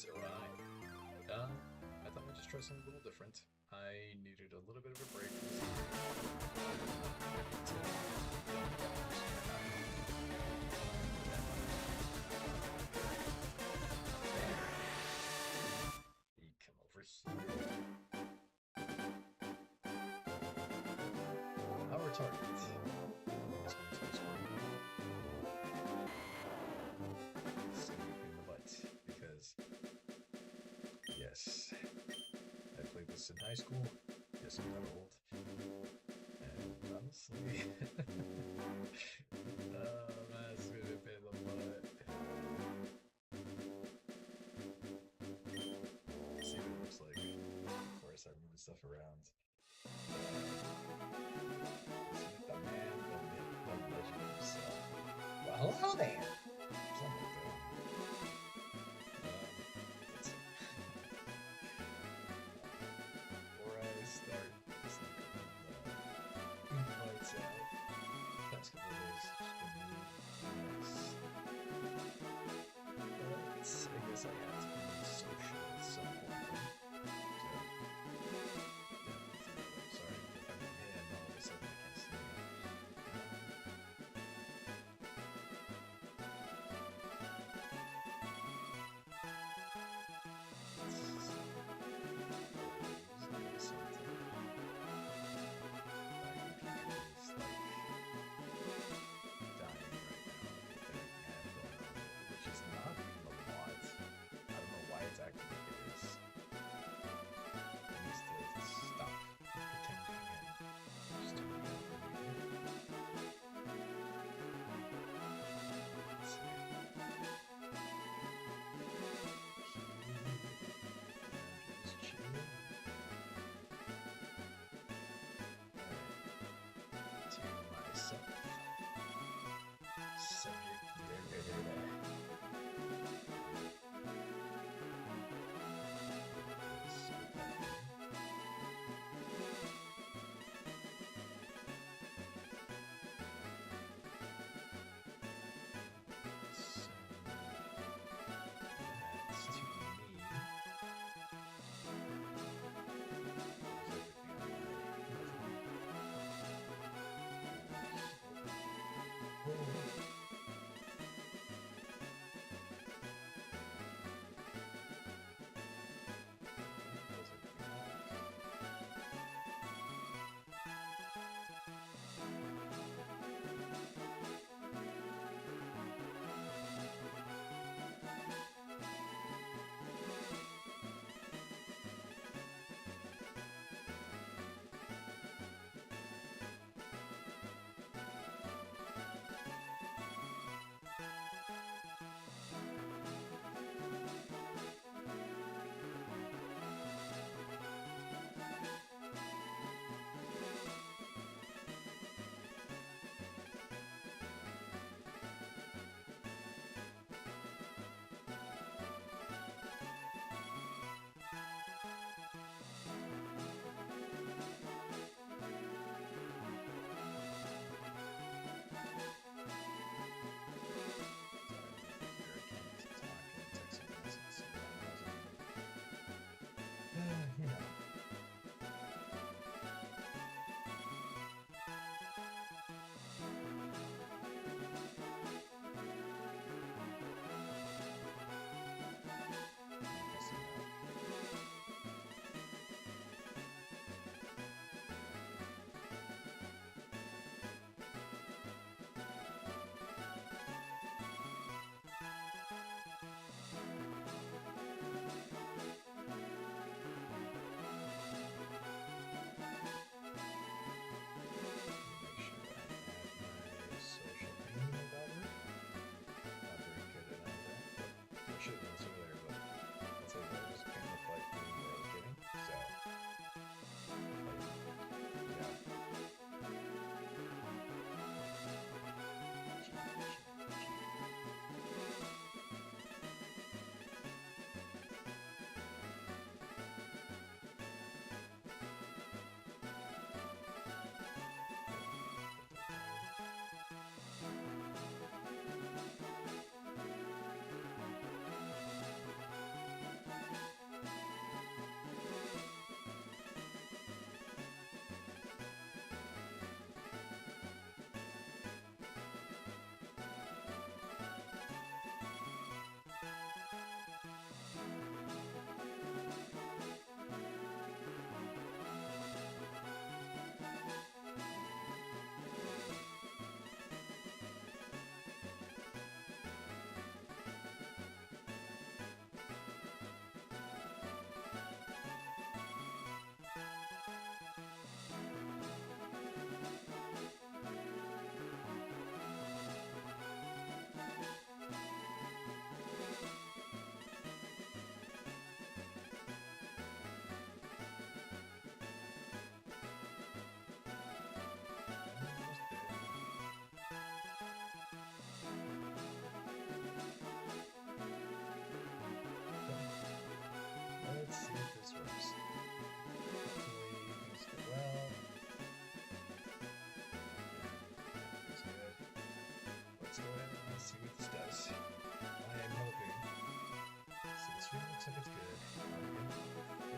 So do I. I thought I'd just try something a little different. I needed a little bit of a break from this. You come over here. Our target is going to this in the butt because yes, I played this in high school. Yes, I'm not old. And honestly, man, it's gonna be in the butt. See what it looks like before I start moving stuff around. The man, the legend himself. Well, hello there! Something like that. It's before I start invites out, past couple of days, just gonna be nice. But I guess I have to be social at some point. So, sorry if I'm in hand all of a sudden I can't sleep.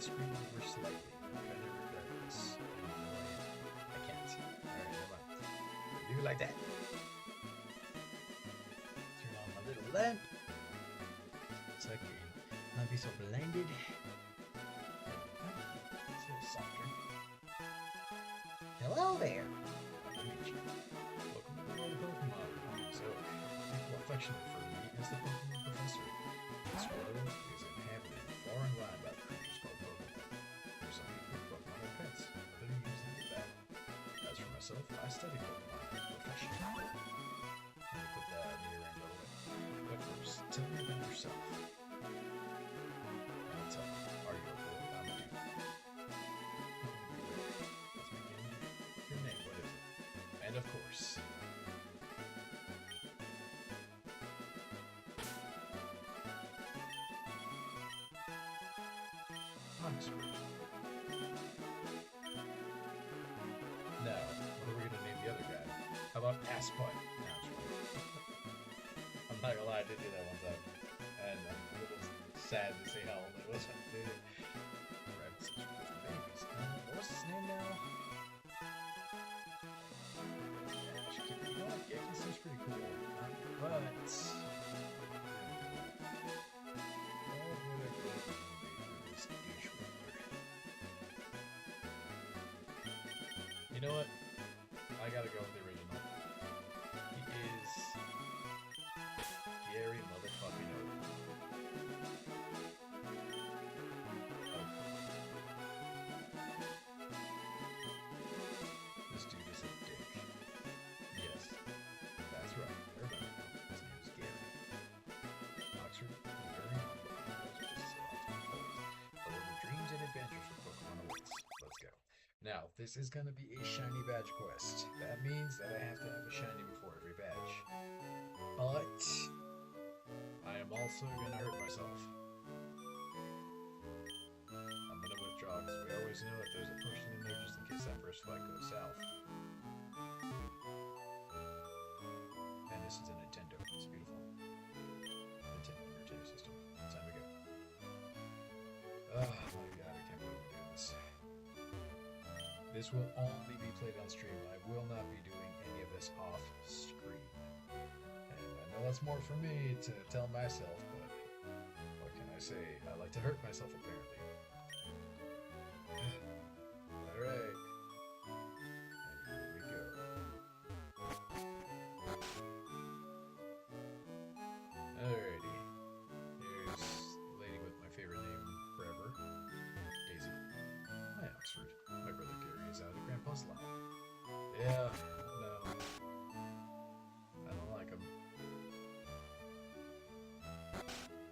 screen over slightly. I'm trying to regret this. I can't. Alright, never mind. Leave it like that. Turn on my little lamp. So I can not be so blinded. It's a little softer. Hello there. Nice to meet you. Welcome to the world of Pokemon. So, people affectionately refer to me as the Pokemon Professor. This world is inhabited far and wide by creatures called Pokemon. For some people, Pokemon are pets. Others use them to battle. As for myself, I study Pokemon as a profession. Let me put that near and go away. But first, tell me about yourself. Now tell me, are you a boy? I'm a dude. Let's begin. Your name, what is it? And of course, Oxford. No. What are we gonna name the other guy? How about Asspot? No, I'm not gonna lie, I did do that one time. And I'm a little sad to say how old I was when I did it. Right, since we're both babies. What's his name now? You know what? Gekki seems pretty cool. But you know what? I gotta go with the original. He is Gary motherfucking Oak. This dude is a dick. Yes, that's right. I remember now. His name is Gary. Oxford, very humble. Those are just so often told. However, dreams and adventures for Pokemon awaits. Let's go. Now, this is going to be a shiny badge quest. That means that I have to have a shiny before every badge. But I am also going to hurt myself. I'm going to withdraw because we always know that there's a potion in there just in case that first flight goes south. And this is a Nintendo. It's beautiful. Nintendo system. Time to go. Oh my god, I can't believe I'm doing this. This will only be played on stream. I will not be doing any of this off screen. And I know that's more for me to tell myself, but what can I say? I like to hurt myself apparently. Alright. And here we go. Alrighty. Here's the lady with my favorite name forever. Daisy. Hi, Oxford. My brother Gary is out at Grandpa's lot. Yeah, no. I don't like him.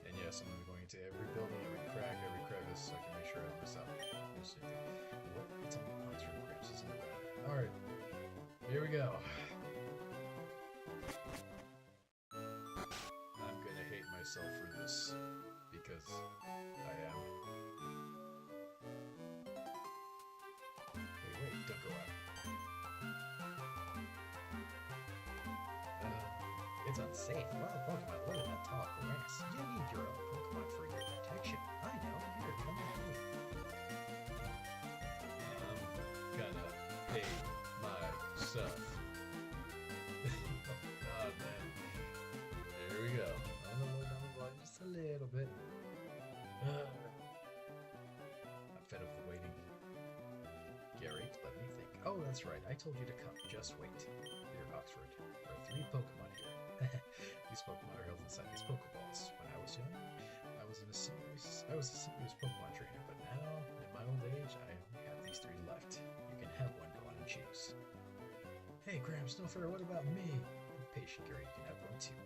And yes, I'm going to be going into every building, every crack, every crevice, so I can make sure I don't miss out. What? It's on the Oxford Cramps, isn't it? Alright. Here we go. I'm gonna hate myself for this, because I am. Wait, don't go out. It's unsafe. Wild Pokemon live in that tall grass. You need your own Pokemon for your protection. I know. Here, come with me. I'm gonna hate myself. Oh man. There we go. On the line just a little bit. I'm fed up with waiting. Gary, let me think. Oh, that's right. I told you to come. Just wait. Dear Oxford, there are 3 Pokemon here. These Pokemon are held inside these Pokeballs. When I was young, I was a serious Pokemon trainer, but now, in my old age, I only have these 3 left. You can have one. Go on and choose. Hey, Gramps, no fair. What about me? Be patient, Gary. You can have one too.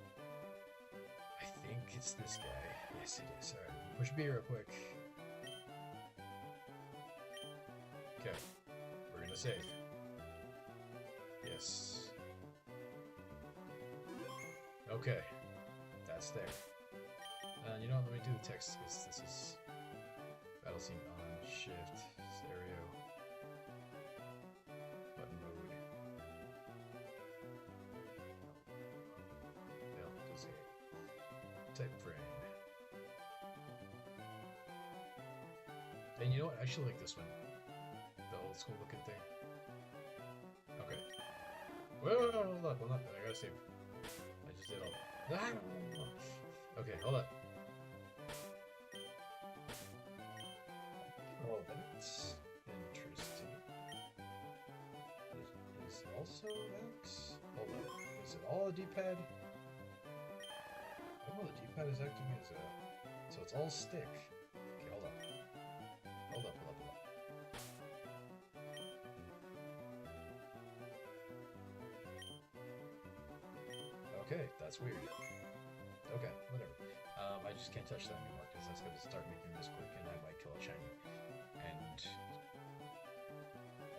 I think it's this guy. Yes, it is. All right, push B real quick. Okay, we're gonna save. Yes. Okay, that's there. And you know what? Let me do the text. This is battle scene on shift stereo button mode. L does it. Type frame. And you know what? I actually like this one. The old school looking thing. Okay. Whoa, hold up, hold up. I gotta save. I just did all. Ah! Okay, hold up. Oh, that's interesting. Is also X? Hold up. Is it all a D-pad? Oh, the D-pad is acting as a... So it's all stick. Okay, hold up. Hold up, hold up, hold up. Okay, that's weird. Okay, whatever. I just can't touch that anymore because that's going to start making this quick and I might kill a shiny. And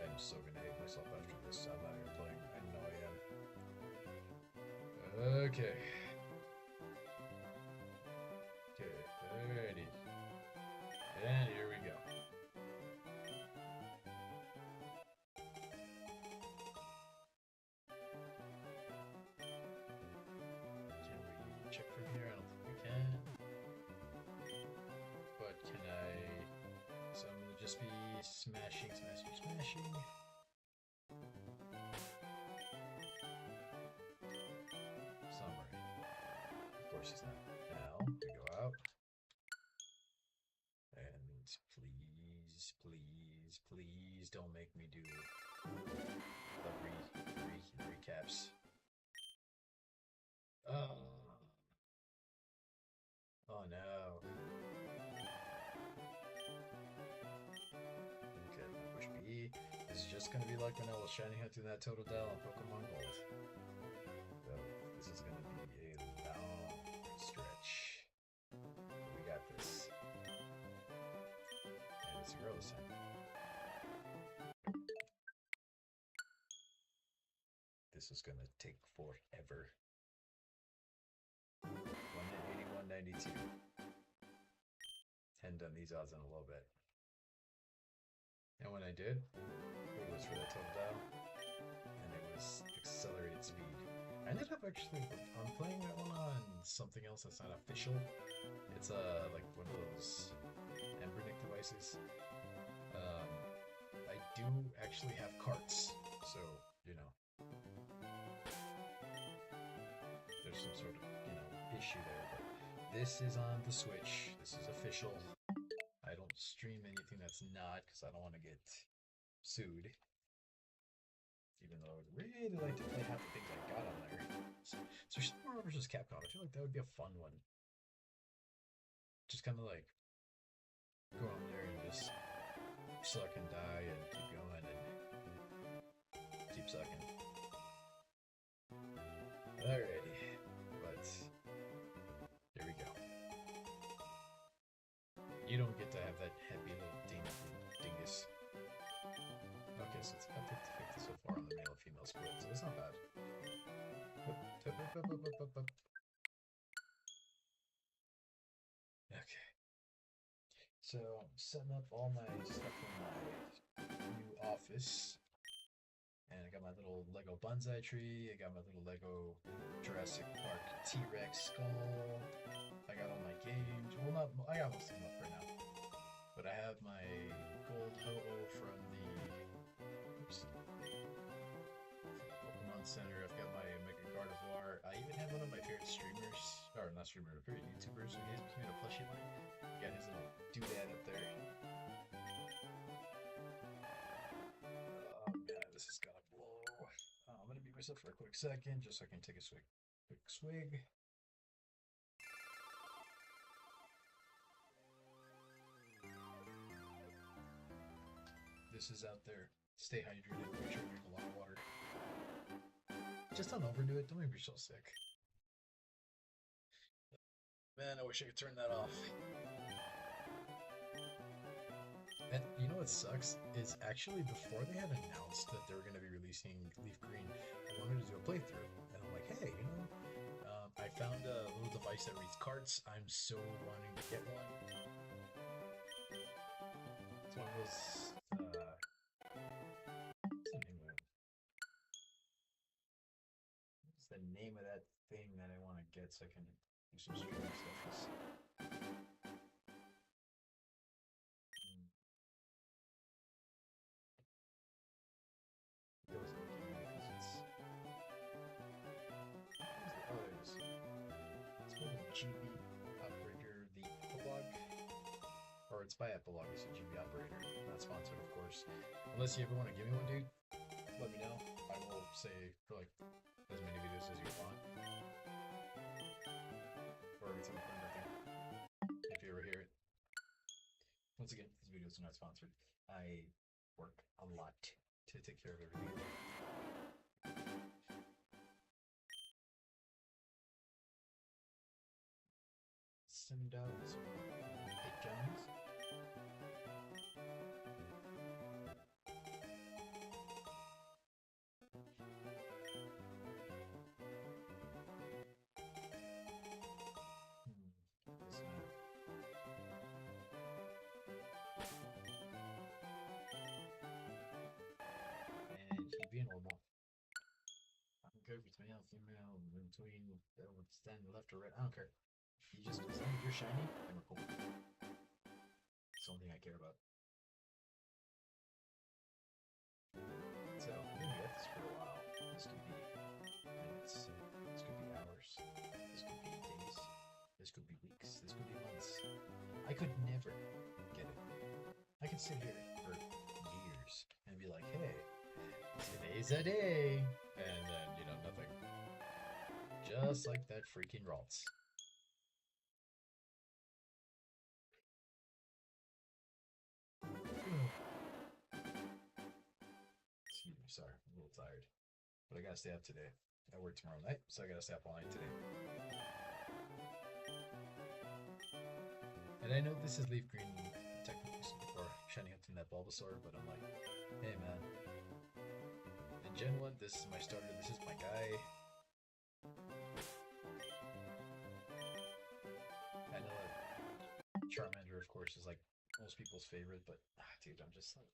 I'm so going to hate myself after this. I'm not even playing. I know I am. Okay. Okay, alrighty. And here we go. Can we check from here? I don't think we can. But can I... So I'm gonna just be smashing, smashing, smashing. Summary. Of course it's not. Now, we go out. And please, please, please don't make me do the recaps. Oh. Oh no. Okay, push B. This is just gonna be like when I was shiny hunting that Totodile on Pokemon Gold. So, this is gonna be a long stretch. But we got this. And it's a girl this time. This is gonna take forever. 181.92. Hadn't done these odds in a little bit. And when I did, it was for the Totodile, and it was accelerated speed. I ended up actually, I'm playing that one on something else that's not official. It's like one of those Embernic devices. I do actually have carts, so, you know, there's some sort of, you know, issue there, but this is on the Switch. This is official. I don't stream anything that's not, because I don't want to get sued. Even though I would really like to play half the things I got on there. So Marvel vs. Capcom, I feel like that would be a fun one. Just kind of like go on there and just suck and die and keep going and keep sucking. Alrighty, but there we go. You don't get to have that happy little dingus. Okay, so it's about 50-50 so far on the male and female split, so it's not bad. Okay. So I'm setting up all my stuff in my new office. And I got my little Lego bonsai tree, I got my little Lego Jurassic Park T-Rex skull, I got all my games, well not, I got most of them up right now. But I have my gold Ho-Oh from the Pokemon Center, I've got my Mega Gardevoir, I even have one of my favorite streamers, or not streamer, favorite YouTubers, so he made a plushie line. Got his little doodad up there. This is gonna blow. I'm gonna mute myself for a quick second just so I can take a quick swig. This is out there. Stay hydrated. Make sure you drink a lot of water. Just don't overdo it. Don't make yourself sick. Man, I wish I could turn that off. And you know what sucks? Is actually before they had announced that they were going to be releasing Leaf Green, I wanted to do a playthrough. And I'm like, hey, you know, I found a little device that reads carts. I'm so wanting to get one. It's one of those, what's the name of that thing that I want to get so I can do some streaming stuff? GB Operator, the epilogue. Or it's by Epilogue, it's a GB Operator. Not sponsored, of course. Unless you ever want to give me one, dude, let me know. I will say for like as many videos as you want. Or every time I put nothing. If you ever hear it. Once again, these videos are not sponsored. I work a lot to take care of everything. Send out 8 gems. And normal. I don't care if it's male, female, in between, stand left or right. I don't care. You just, as long as you're shiny, then we're cool. It's the only thing I care about. So, I'm gonna be at this for a while. This could be minutes, this could be hours, this could be days, this could be weeks, this could be months. I could never get it. I could sit here for years and be like, hey, today's a day, and then, you know, nothing. Just like that freaking Ralts. Excuse me, sorry, I'm a little tired. But I gotta stay up today. I work tomorrow night, so I gotta stay up all night today. And I know this is Leaf Green technically, or Shiny Hunting that Bulbasaur, but I'm like, hey man. In Gen 1, this is my starter, this is my guy. I know that Charmander, of course, is like most people's favorite, but dude, I'm just like,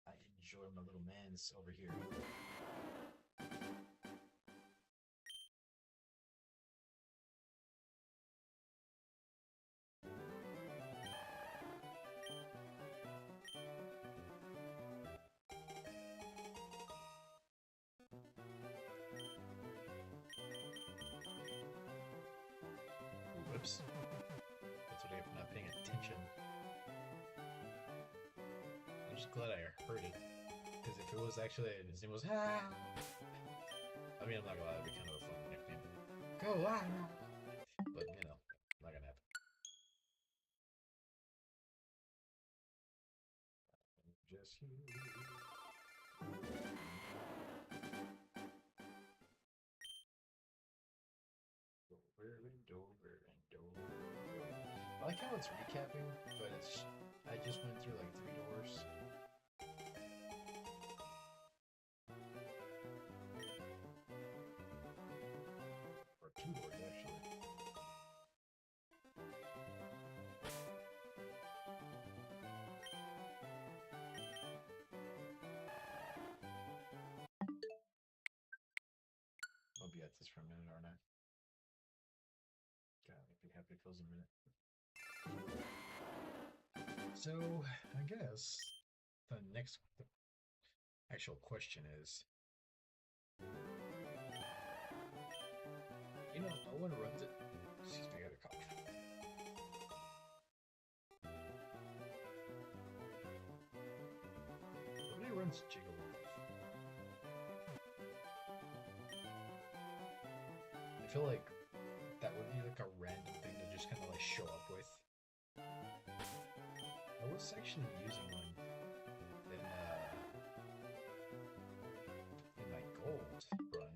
I enjoy my little mans over here. Whoops. That's what I get for not paying attention. I'm just glad I heard it. Because if it was actually, his name was I mean, I'm not gonna lie, that'd be kind of a fun nickname. Go on! But, you know, not gonna happen. Just you. I like how it's recapping, but it's, I just went through like 3 doors. Or 2 doors, actually. I'll be at this for a minute, aren't I? God, I'd be happy if it was a minute. So, I guess the actual question is, you know, no one runs it. Excuse me, I got a cough. Nobody runs Jigglypuff. I feel like that would be like a random thing to just kind of like show up with. I was actually using one in my gold run,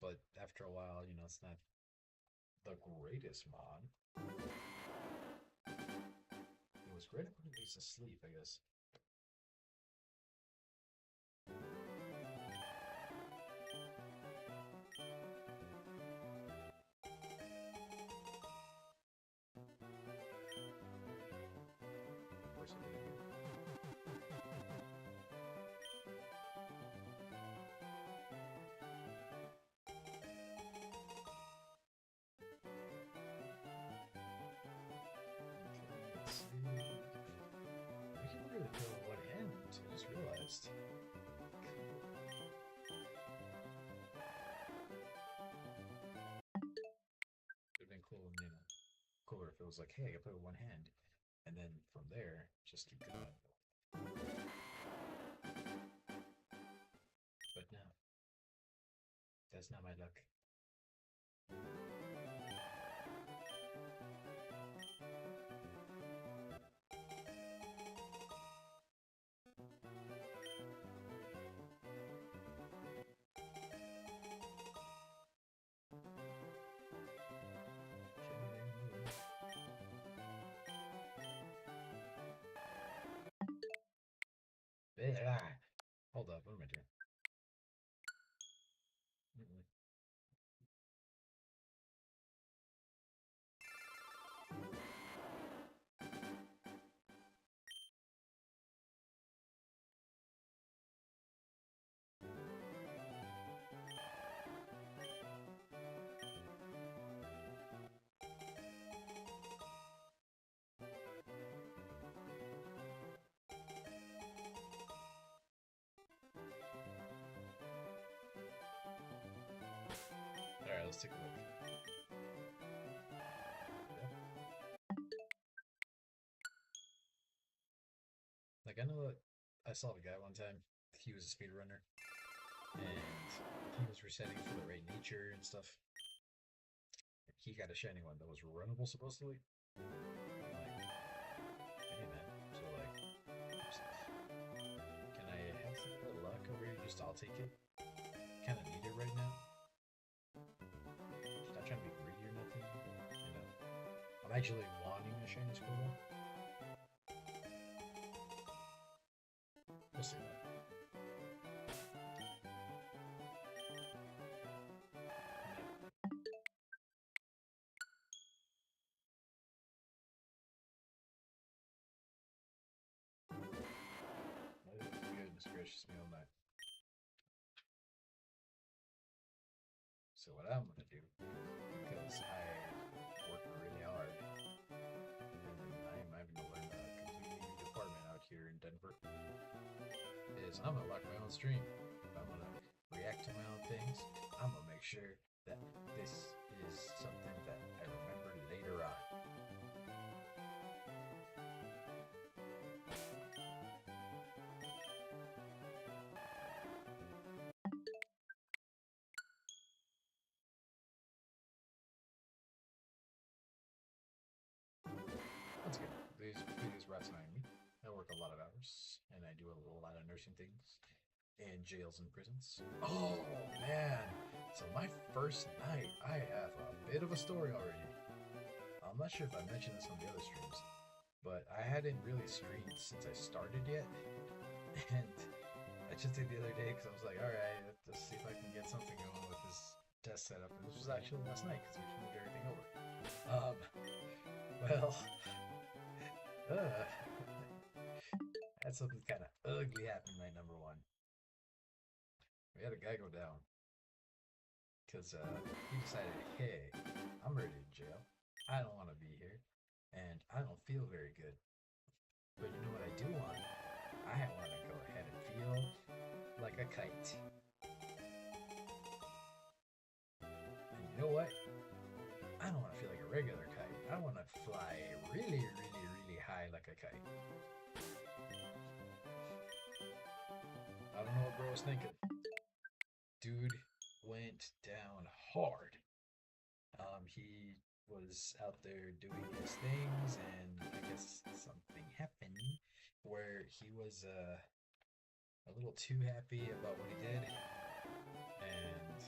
but after a while, you know, it's not the greatest mod. It was great at putting things to sleep, I guess. was like, hey, I can play with one hand. And then from there, just keep going. But no, that's not my luck. Hold up, what am I doing? Mm-mm. Alright, let's take a look. Like, I know that I saw the guy one time. He was a speedrunner, and he was resetting for the right nature and stuff. He got a shiny one that was runnable, supposedly. I'm like, hey man, so like, can I have some of that luck over here? Just I'll take it. Kind of need it right now. Just not trying to be greedy or nothing. You know, I'm actually wanting a shiny Squirtle. We'll see that. Goodness gracious me all night. So what I'm gonna do, because I work really hard, and I'm having to learn a completely new department out here in Denver, is I'm gonna lock my own stream. I'm gonna react to my own things. I'm gonna make sure that this is something that I remember later on. Once again, these videos are annoying me. I work a lot of hours, and I do a lot of nursing things in jails and prisons. Oh man! So my first night, I have a bit of a story already. I'm not sure if I mentioned this on the other streams, but I hadn't really streamed since I started yet, and I just did the other day because I was like, all right, let's see if I can get something going with this desk setup. And this was actually last night because we moved everything over. Well, had something kind of ugly happen night number one. We had a guy go down because he decided, hey, I'm ready to jail. I don't want to be here, and I don't feel very good. But you know what I do want? I want to go ahead and feel like a kite. And you know what? I don't want to feel like a regular kite. I want to fly really, really, really high like a kite. I don't know what bro was thinking. Dude went down hard. He was out there doing his things, and I guess something happened where he was a little too happy about what he did, and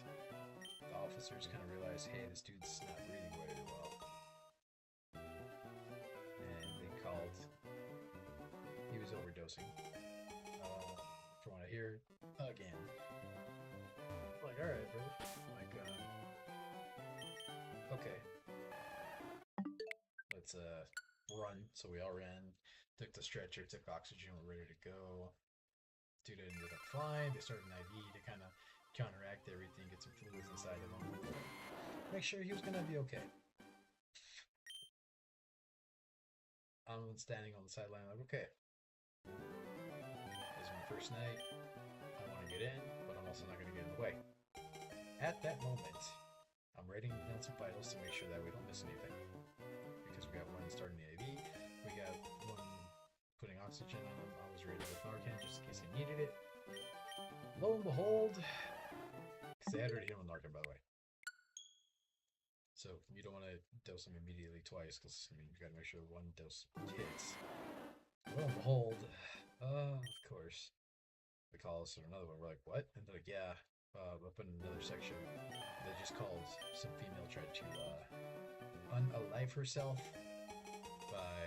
the officers kind of realized, hey, this dude's not breathing very well, and they called. He was overdosing. From what I hear, again. Like, all right, bro. Like, okay. Let's run. So we all ran. Took the stretcher. Took oxygen. We're ready to go. Dude ended up flying. They started an IV to kind of counteract everything, get some fluids inside of him, make sure he was gonna be okay. I'm standing on the sideline like, okay, this is my first night. I want to get in, but I'm also not going to get in the way. At that moment, I'm writing down some vitals to make sure that we don't miss anything. because we got one starting the IV, we got one putting oxygen on him. I was ready with Narcan just in case he needed it. Lo and behold, because they had already hit him with Narcan, by the way. So you don't want to dose him immediately twice, because I mean you got to make sure one dose hits. Lo and behold, of course, they call us for another one. We're like, what? And they're like, yeah, up in another section, they just called some female tried to unalive herself by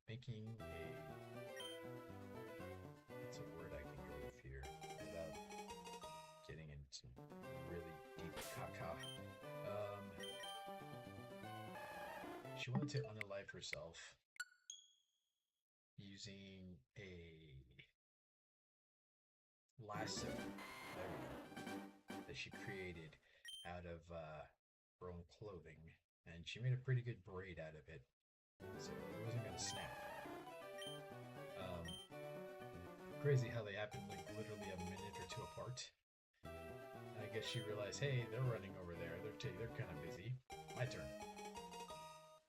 making a, what's a word I can go with here without getting into really deep caca. She wanted to unalive herself using a lasso that she created out of her own clothing, and she made a pretty good braid out of it, so it wasn't gonna snap. Crazy how they happened like literally a minute or two apart. I guess she realized, hey, they're running over there. They're kind of busy. My turn.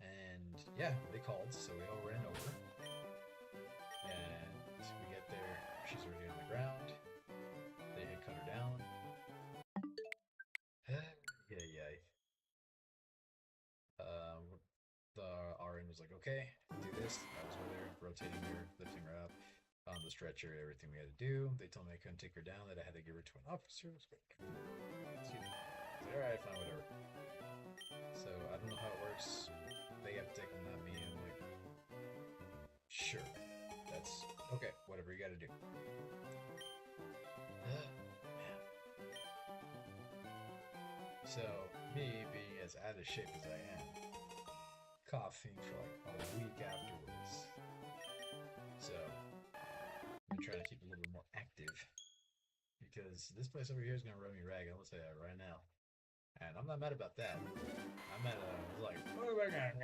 And yeah, they called, so we all ran over. And we get there. She's already on the ground. They had cut her down. Yay. The RN was like, okay, do this. I was over there rotating her, lifting her up on the stretcher, everything we had to do. They told me I couldn't take her down, that I had to give her to an officer. I was like, excuse me. Alright, fine, whatever. So I don't know how it works. They have to take them, not me. I'm like, sure. That's okay, whatever you gotta do. So, me being as out of shape as I am, coughing for like a week afterwards. So, I'm trying to keep a little bit more active, because this place over here is gonna run me ragged. I'm gonna say that right now. And I'm not mad about that. I'm mad at like, oh my god,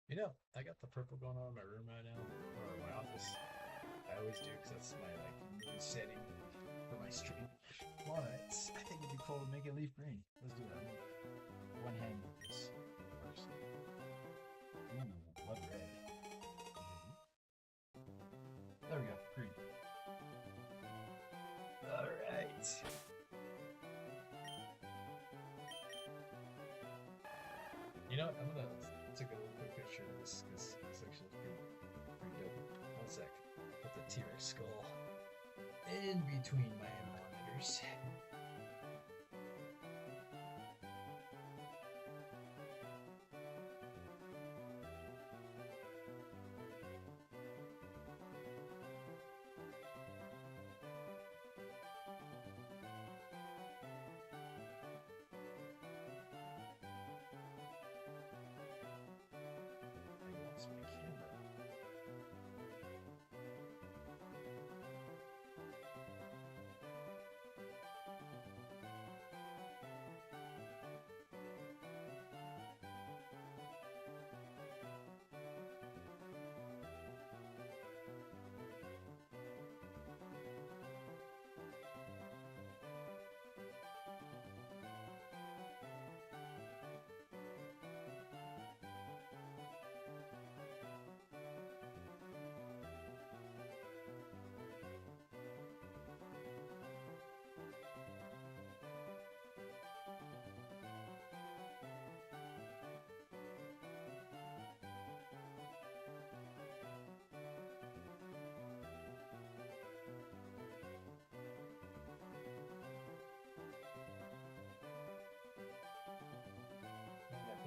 you know, I got the purple going on in my room right now, or my office. I always do, because that's my like mood setting for my stream. But I think it'd be cool to make it leaf green. Let's do that. One hand with this first. Ooh, blood red. There we go, green. Alright. You know what? I'm gonna take a little quick picture of this, because this actually looks pretty dope. One sec. Put the T-Rex skull in between my monitors. I lost my camera.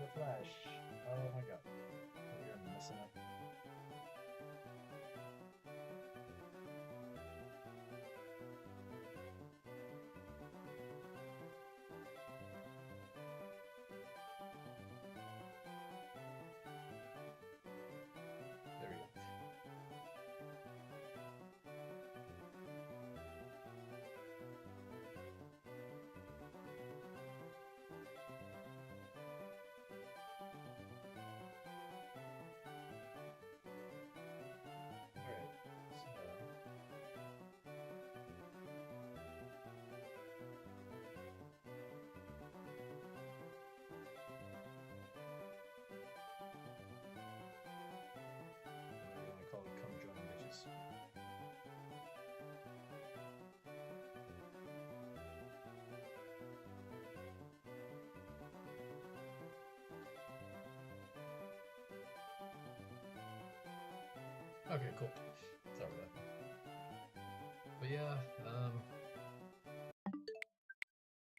The flash. Oh my god. We're messing up. There we go. Okay, cool. Sorry about that. But yeah,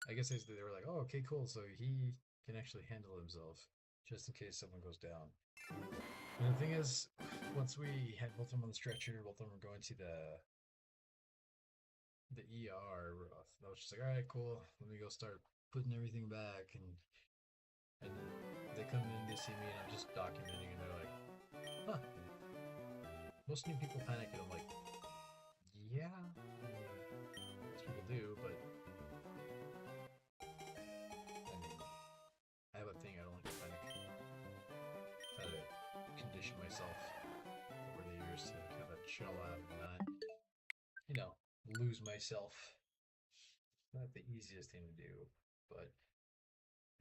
I guess they were like, oh, okay, cool. So he can actually handle himself, just in case someone goes down. And the thing is, once we had both of them on the stretcher, both of them were going to the ER. I was just like, all right, cool. Let me go start putting everything back, and then they come in, they see me, and I'm just documenting, and they're like, huh. Most new people panic, and I'm like, yeah, most people do, but I mean, I have a thing. I don't like to panic. I've had to condition myself over the years to kind of chill out and not, you know, lose myself. Not the easiest thing to do, but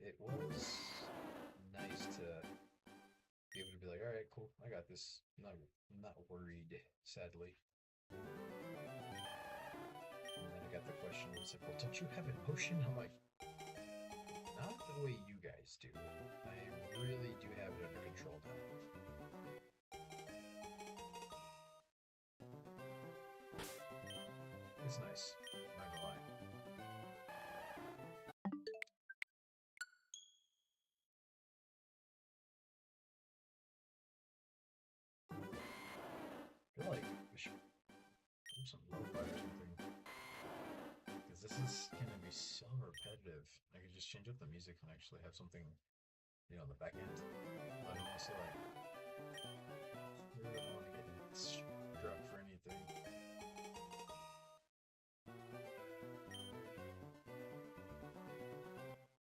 it was nice to be able to be like, all right, cool, I got this. I'm not worried, sadly. And then I got the question, it's like, well, don't you have emotion? I'm like, not the way you guys do. I really do have it under control now. It's nice, I'm not gonna lie. I feel like we should do some lo-fi or something. Because this is gonna be so repetitive. I could just change up the music and actually have something, you know, on the back end. But I'm also like, I really don't want to get struck for anything.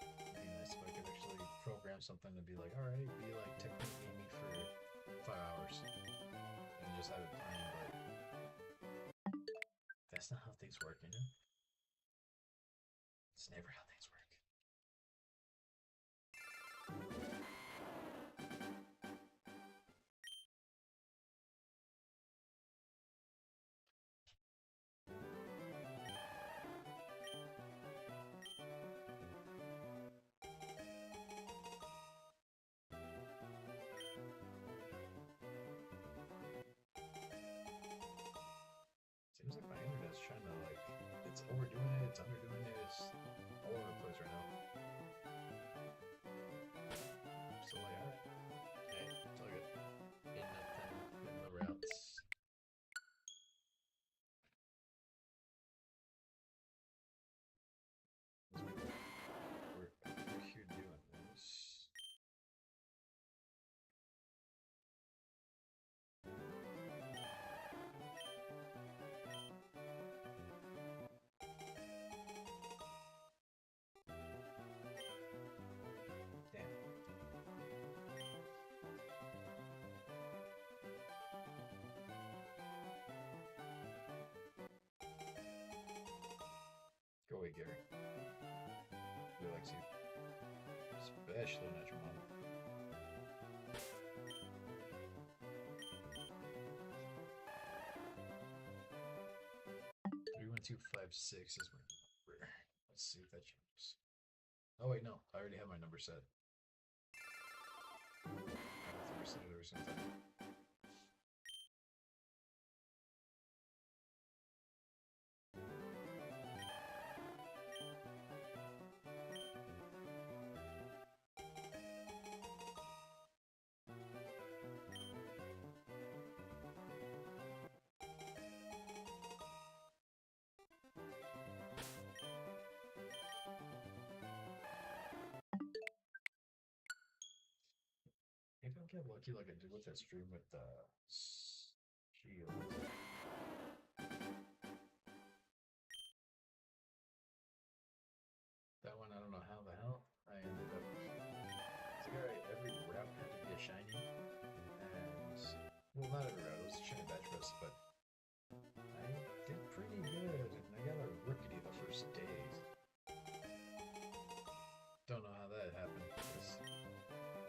It'd be nice if I could actually program something to be like, all right, be like Technique Amy for 5 hours and just have it playing. But that's not how things work, you know? It's never how things work. Seems like my internet's trying to like, it's overdoing it, it's underdoing it, it's all over the place right now. So like, alright, hey, it's all good. Ain't nothing in the routes. We're here doing this. Damn. Go away, Gary. He likes you. Especially not your mom. 31256 is my number. Let's see if that changes. Oh wait, no. I already have my number set. I don't think we said it or something. Maybe I'll get lucky like I did with that stream with Shield. That one, I don't know how the hell I ended up. It's like, alright, every route had to be a shiny. And, well, not every route, it was a shiny badge for us, but I did pretty good. And I got a Rookity the first day. Don't know how that happened, because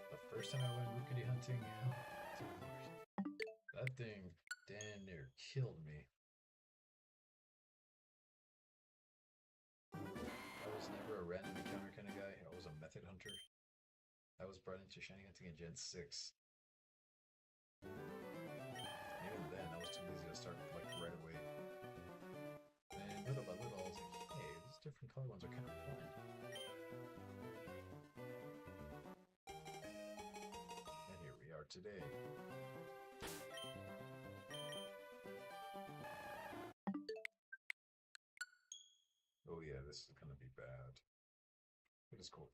the first time I went Rookity hunting, that thing damn near killed me. I was never a random encounter kind of guy. I was a method hunter. I was brought into shiny hunting in Gen 6. Even different color ones are kind of fun. And here we are today. Oh yeah, this is gonna be bad. It is cool.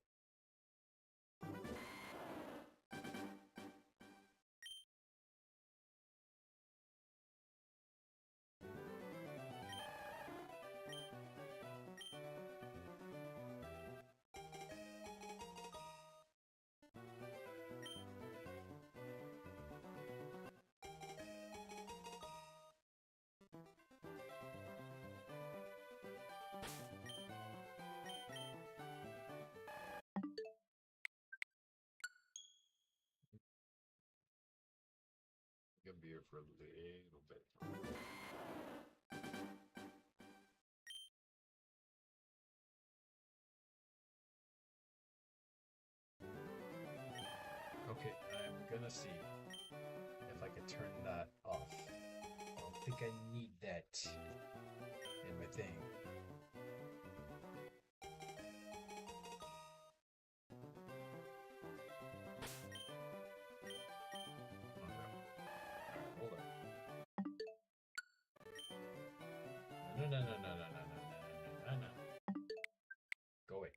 Gonna be here for a little bit. Okay, I'm gonna see if I can turn that off. I don't think I need that in my thing. Hold on. No, no, no, no, no, no, no, no, no, no, no. Go away.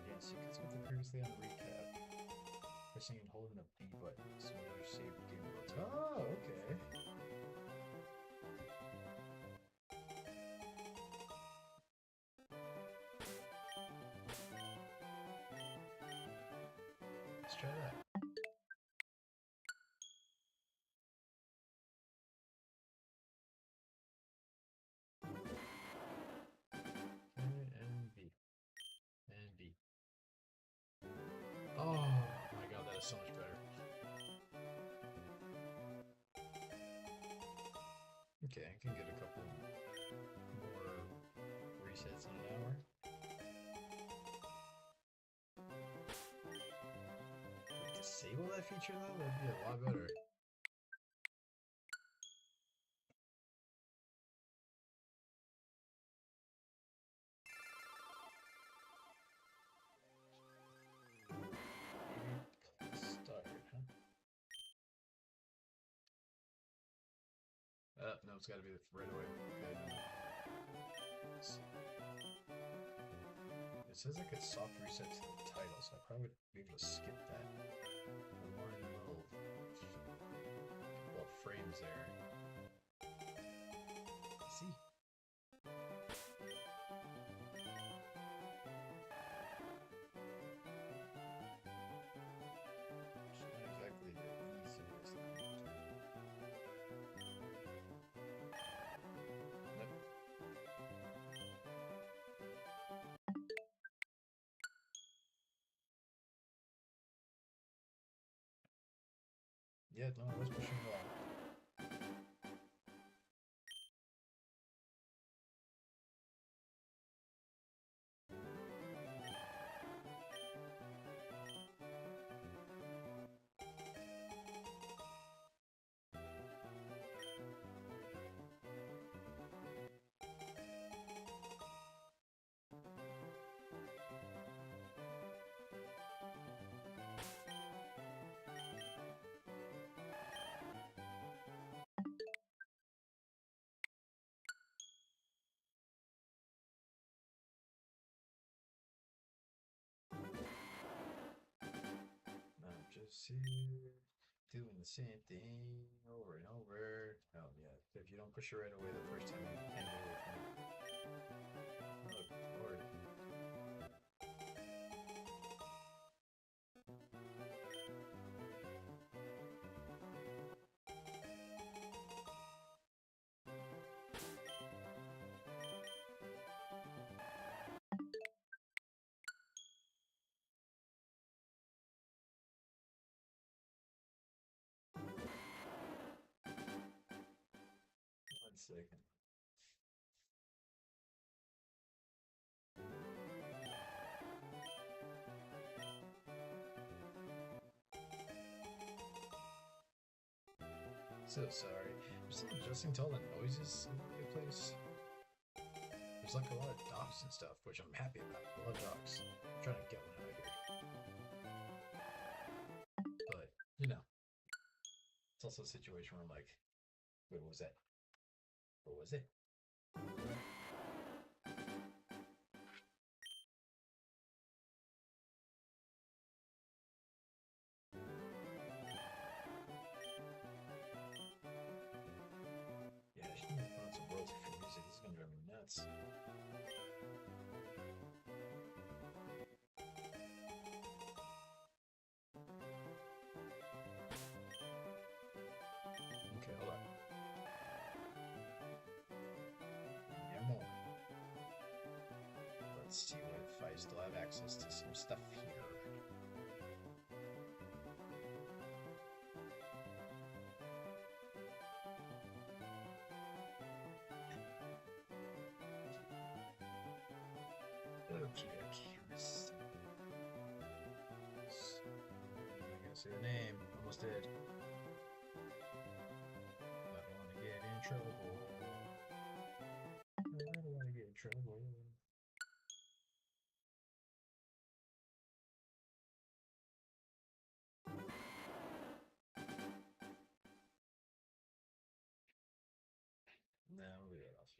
Yes, you can something previously on the recap. Pressing and holding the B button so you save the game loads. Oh, okay. Let's try that. And B. And B. Oh my god, that is so much better. Okay, I can get a couple more resets in an hour. Disable that feature though? That'd be a lot better. Start, huh? No, it's gotta be right away. Okay, no. It says I could soft reset to the title, so I probably would be able to skip that. One little frames there. See? Yeah, no, I was pushing it along. just here doing the same thing over and over. Oh yeah, if you don't push it right away the first time, you can't get away from it. Oh Lord. One second. So sorry. I'm still adjusting to all the noises in the place. There's like a lot of dogs and stuff, which I'm happy about. I love dogs. I'm trying to get one out of here. But, you know, it's also a situation where I'm like, wait, what was that? What was it? Yeah, I should have found some royalty for music. This is gonna drive me nuts. Okay, hold on. Ammo. Let's see if I still have access to some stuff here. Okay, let's I gotta say the name. Almost did. I don't want to get in trouble. I don't want to get in trouble. No, we'll leave it off.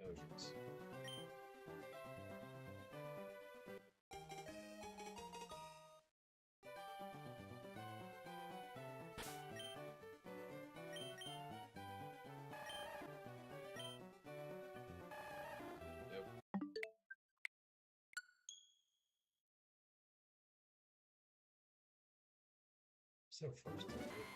Oceans. Yep. So frustrated.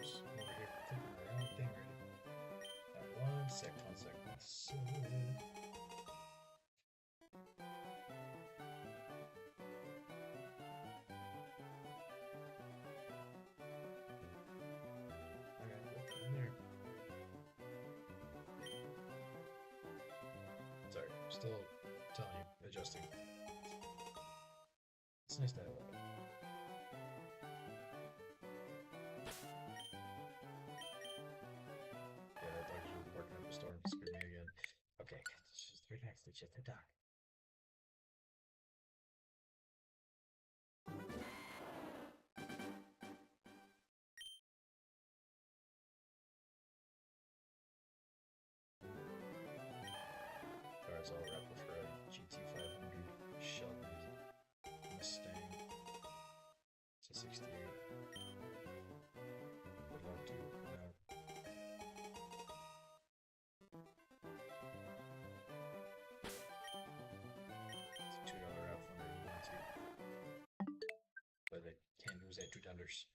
Just over here thinking the wrong thing already. One sec, one sec. So, in there. Sorry, still telling you, adjusting. It's nice to have that. Yeah, that dog's really barking up a storm. Screwed me again. Okay, just relax. It's just a dog. Cars all wrapped with red. GT500 Shelby Mustang. It's a 68. Would love to. No. It's a $2 out for me. But I can't lose that $2.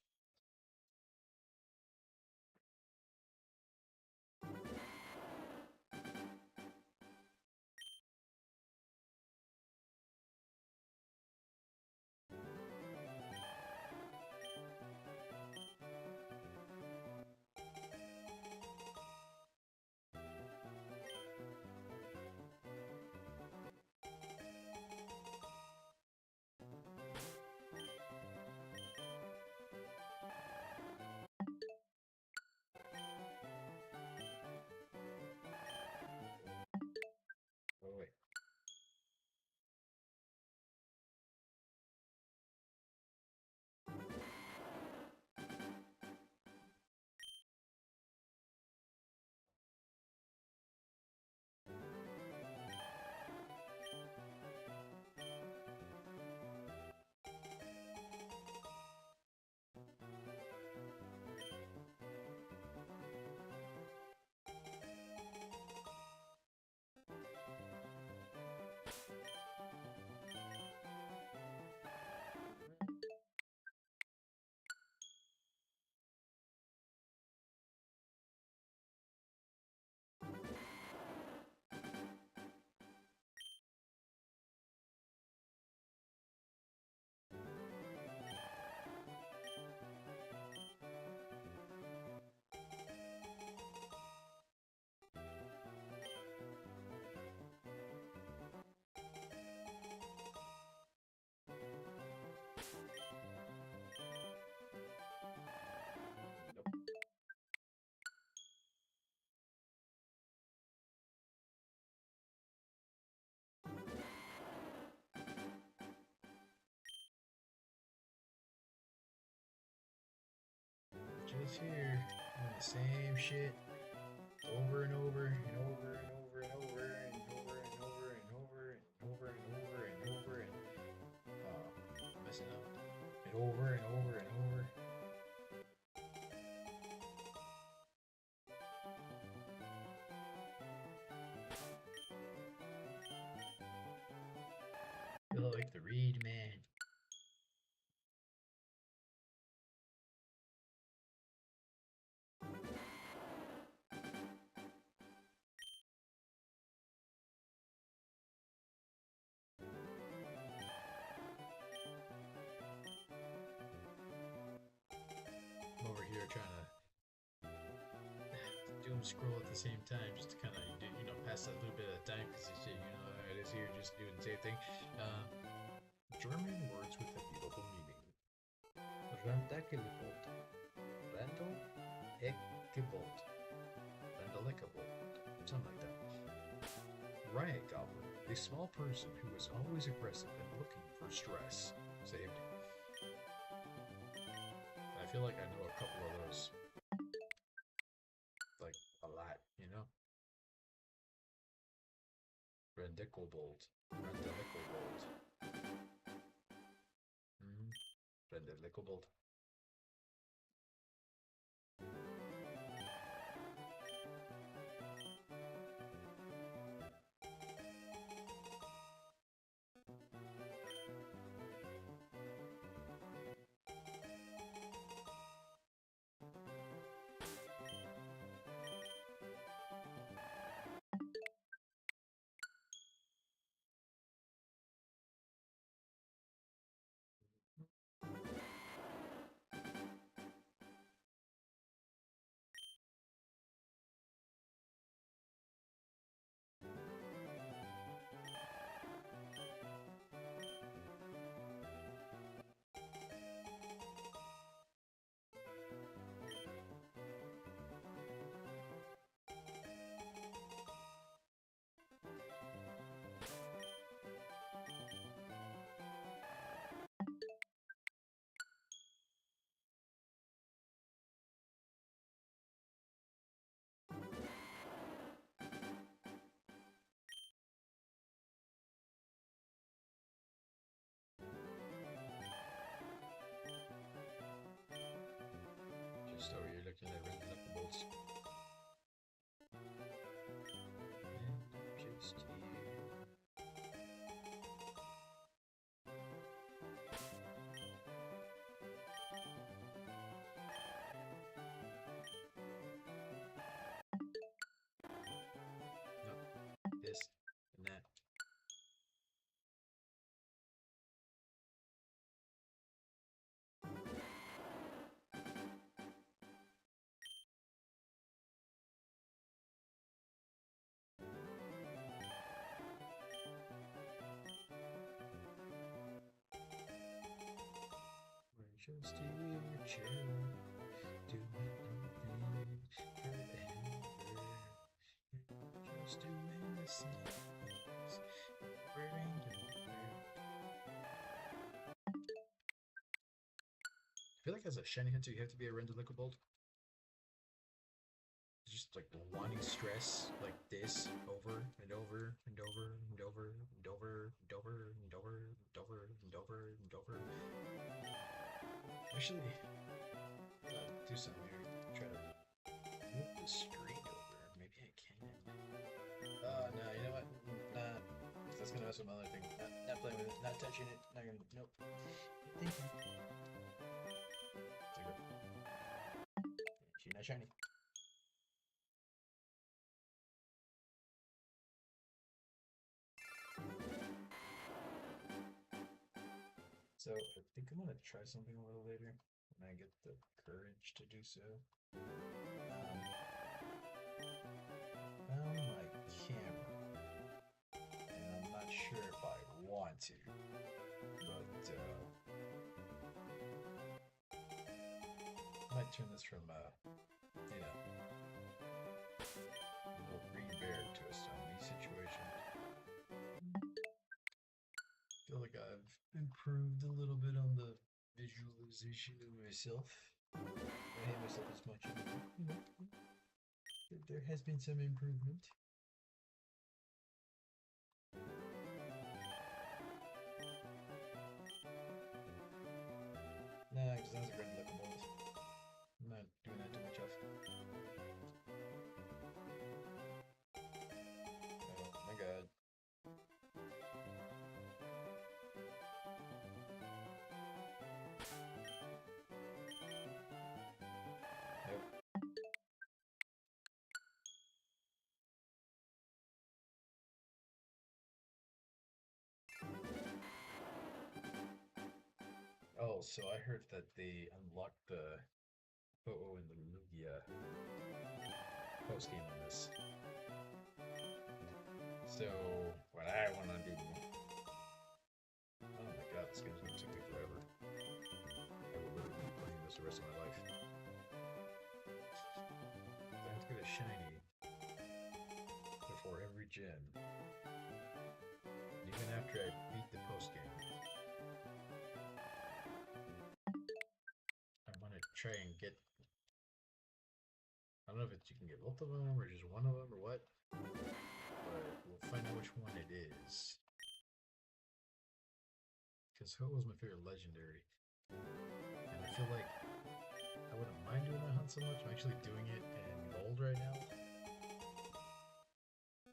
here. Doing the same shit over and over and over and over and over and over and over and over and over and over and over and messing up. And over and over and over. Feel like the Reed Man. I'm over here trying to doom scroll at the same time just to kind of, pass that little bit of time because it's, how it is here, just doing the same thing. German words with a beautiful meaning. Randekkelbold. Randall Eckebold. Randall something like that. Riot Goblin, a small person who is always aggressive and looking for stress. Saved. I feel like I know a couple of those. Like, a lot, Randekkelbold. Randekkelbold. Randekkelbold. Just over here looking at Randekkelbolds. And just here. This and that. We're just here chilling, doing nothing forever. Just doing the same things over and over. I feel like as a shiny hunter, you have to be a Randekkelbold. Just like wanting stress like this over and over and over and over and over and over and over and over and over and over. Actually, do something here. Try to move the screen over. Maybe I can. No, you know what? Nah, that's gonna mess with my other thing. Not playing with it. Not touching it. Not gonna. Nope. Thank you. There you go. She's not shiny. So I think I'm gonna try something a little later when I get the courage to do so. Found my camera, and I'm not sure if I want to, but I might turn this from a little green bear twist on these situations. Feel like I've improved a little bit on the visualization of myself. I hate myself as much anymore. You know, there has been some improvement. Nah, because that was a great looking mold. I'm not doing that too much of. Oh my god. Nope. Oh, so I heard that they unlocked the Ho-Oh and the Lugia post game in this. So, what I want to do. Oh my god, this game's gonna take me forever. I will literally be playing this the rest of my life. I have to get a shiny before every gym. Even after I beat the post game. I want to try and get. I don't know if you can get both of them or just one of them or what. But we'll find out which one it is. Because Ho was my favorite legendary. And I feel like I wouldn't mind doing that hunt so much. I'm actually doing it in gold right now.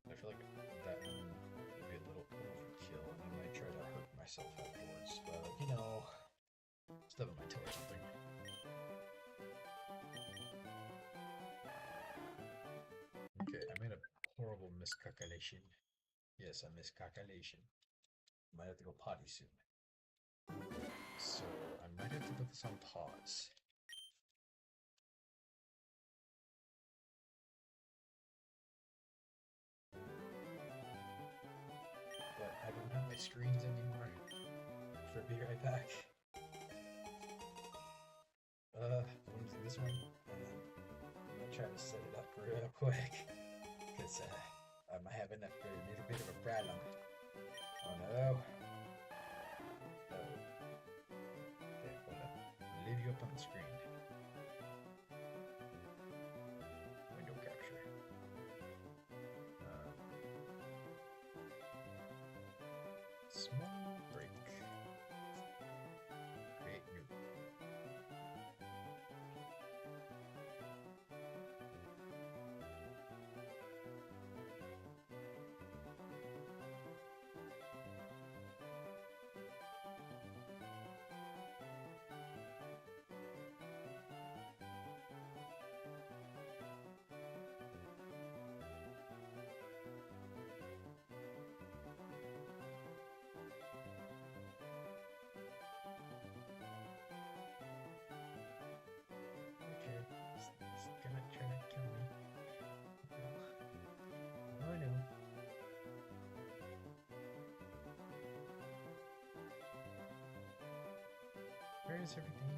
I feel like that one would be a little overkill, and I might try to hurt myself afterwards. But, you know, stub on my toe or something. Okay, I made a horrible miscalculation. Yes, a miscalculation. Might have to go potty soon. So, I might have to put this on pause. But I don't have my screens anymore. For Be Right Back. I'm using this one, and then I'm gonna try to set it up real quick. Because I'm having a little bit of a problem. Oh no. Oh. Okay, hold up. Leave you up on the screen. Window capture. Small break. Create new. Okay, it's gonna try to kill me. Oh no. Where is everything?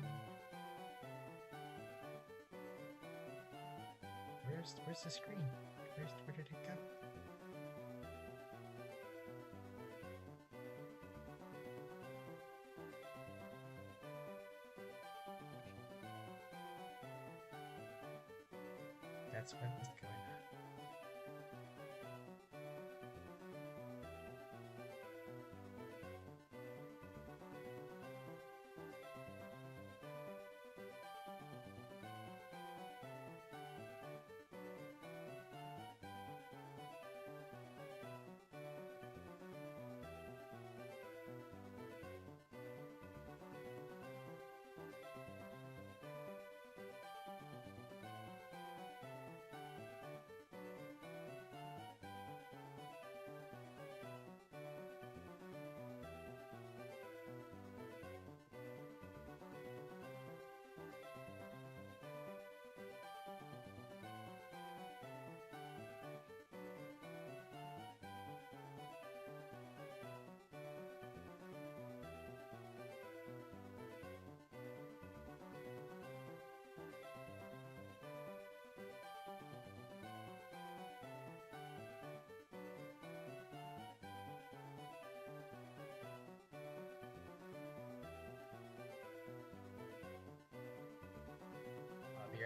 Where's the screen? Where did it go? That's where it was going.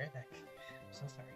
right back. I'm so sorry.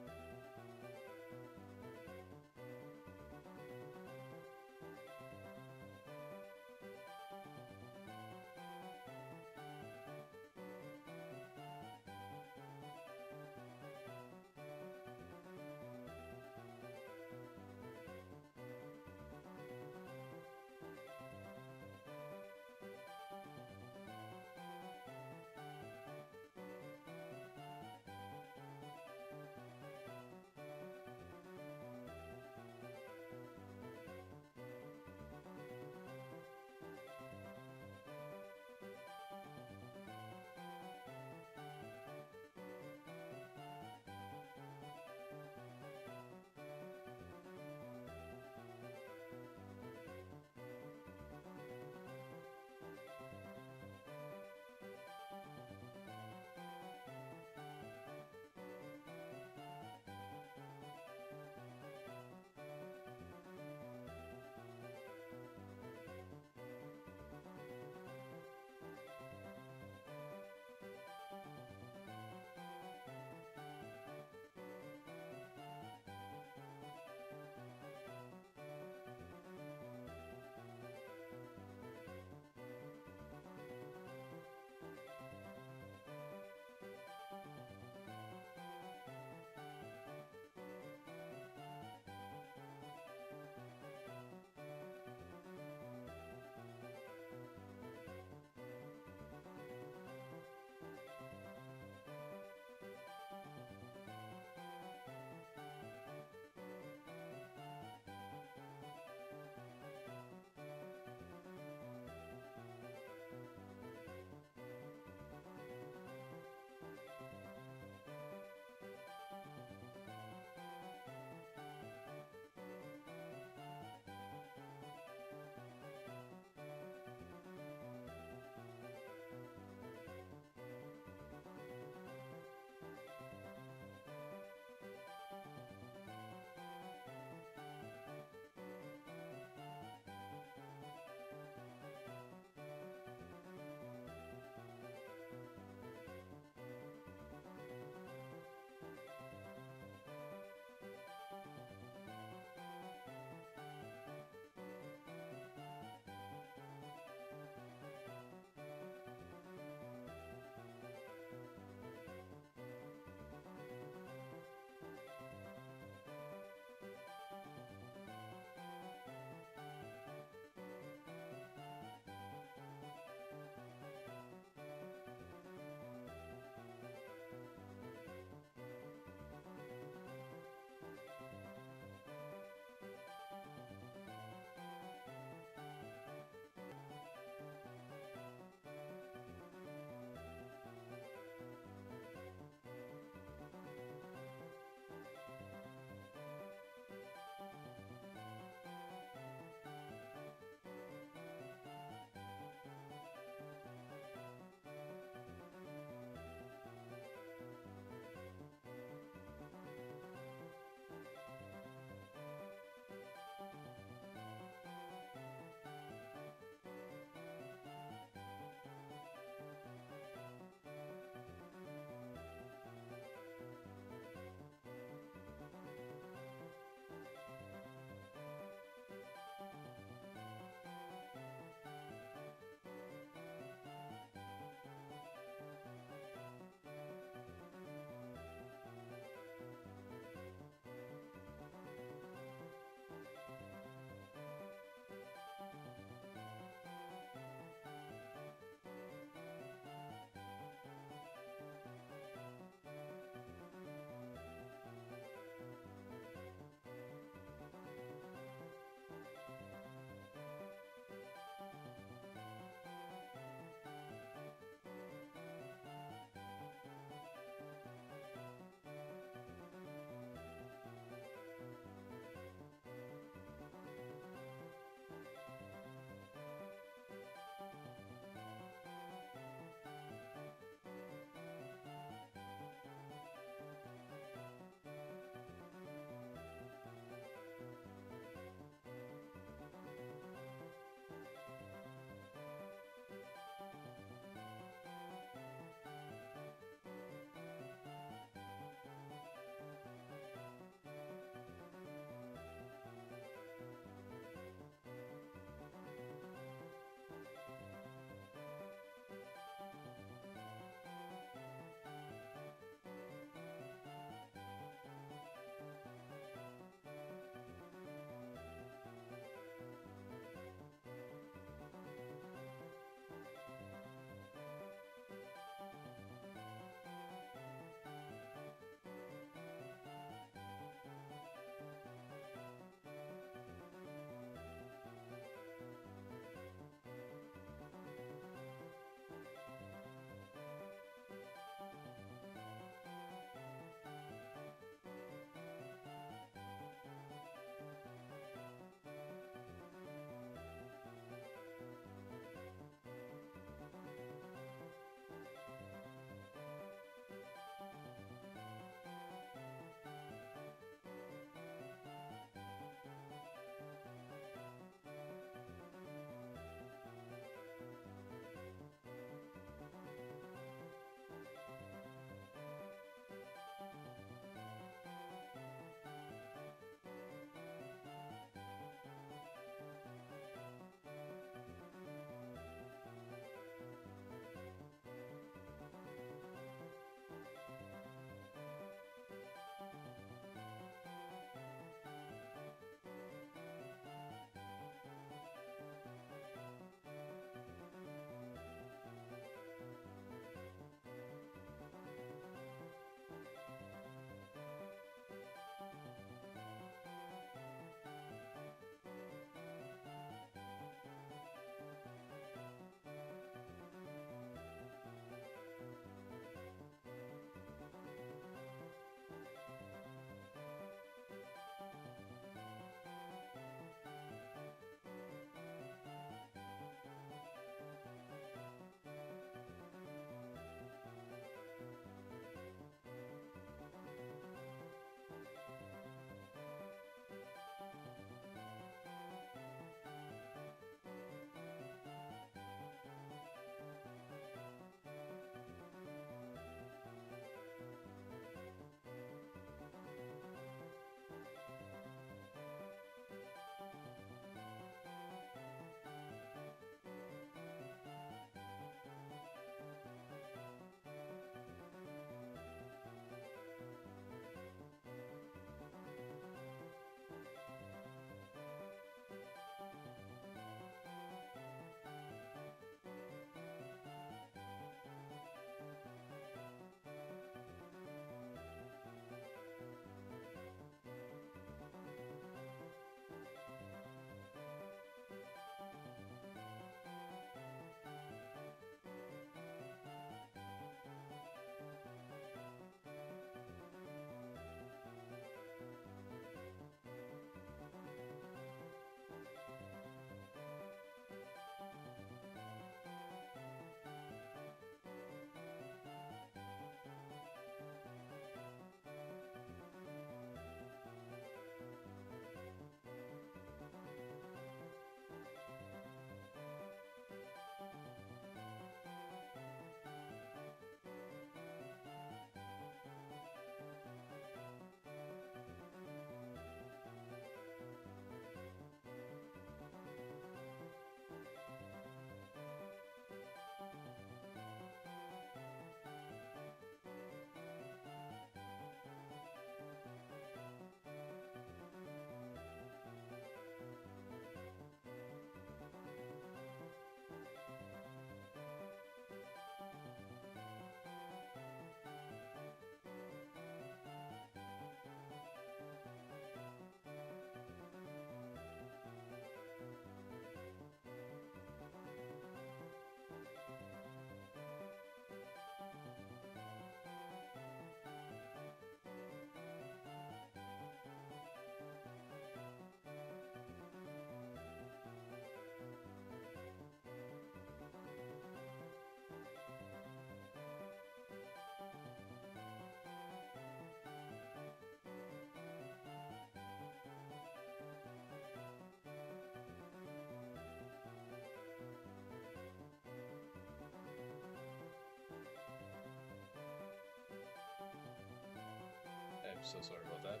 I'm so sorry about that.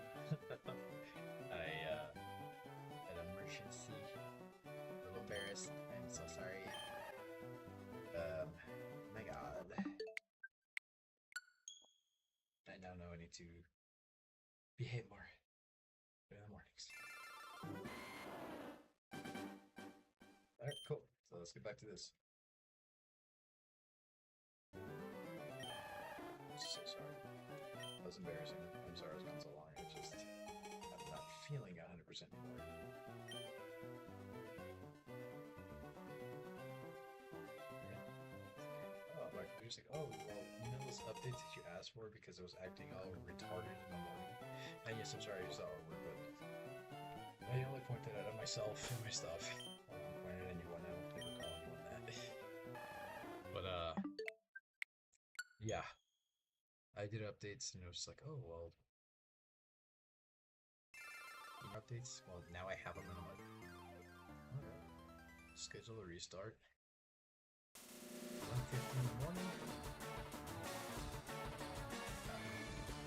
I had an emergency. A little embarrassed. I'm so sorry. My God. I now know I need to behave more in the mornings. Alright, cool. So let's get back to this. I'm so sorry. That was embarrassing. I'm sorry it's gone so long. It's just, I'm not feeling 100% anymore. Oh, my computer's like, oh, well, you know those updates that you asked for because it was acting all retarded in the morning? And yes, I'm sorry I used the R word, but I only pointed out at myself and my stuff. I don't point at anyone. I don't ever call anyone that. But, yeah. I did updates and it was like, oh, well, updates? Well, now I have them and I'm like, okay. Schedule a restart. 1:50 in the morning.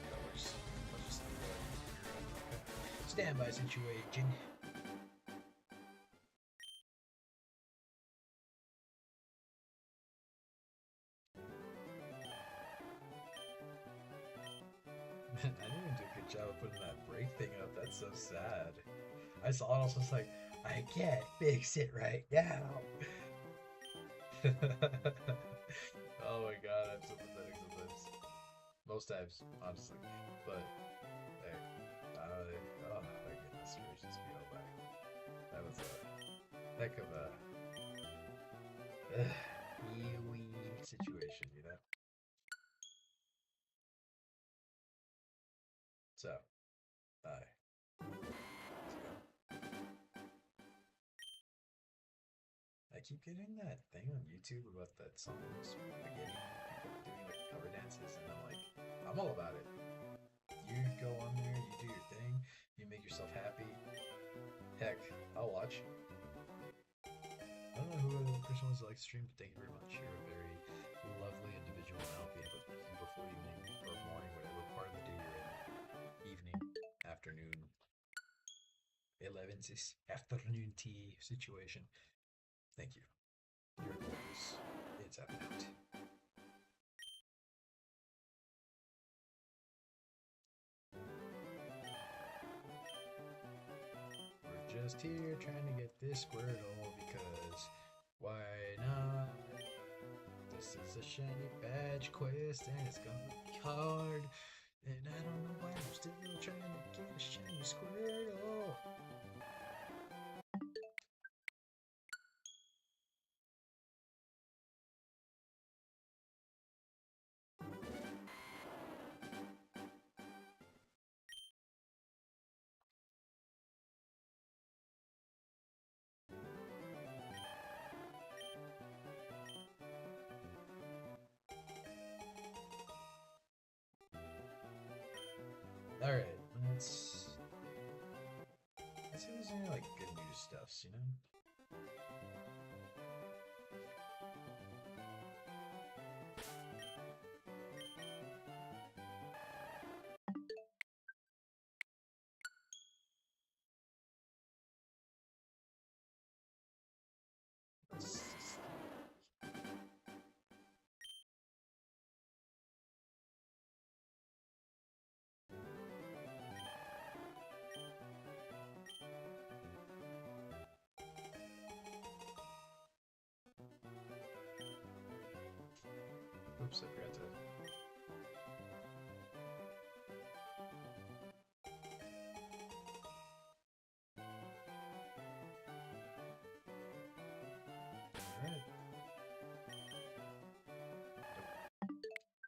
That works. Let's just standby situation. Man, I didn't even do a good job of putting that break thing up. That's so sad. I saw it, I was just like, I can't fix it right now. Oh my god, I'm so pathetic sometimes. Most times, honestly. But, hey, oh my goodness gracious me, oh my. That was a heck of a wee situation, you know? So, let's go. I keep getting that thing on YouTube about that song spaghetti, people doing like cover dances, and I'm like, I'm all about it. You go on there, you do your thing, you make yourself happy. Heck, I'll watch. I don't know who the person was like stream, but thank you very much. You're a very lovely individual, and I'll be able to see before evening or morning, whatever part of the day you're in. Evening, afternoon, 11 afternoon tea situation. Thank you. You're gorgeous. It's evident. We're just here trying to get this Squirtle because why not? This is a shiny badge quest and it's gonna be hard. And I don't know why I'm still trying to get a shiny Squirtle. Alright, let's see if there's any like good news stuffs, you know? Let's see. Oops, I forgot to. Alright. Nope.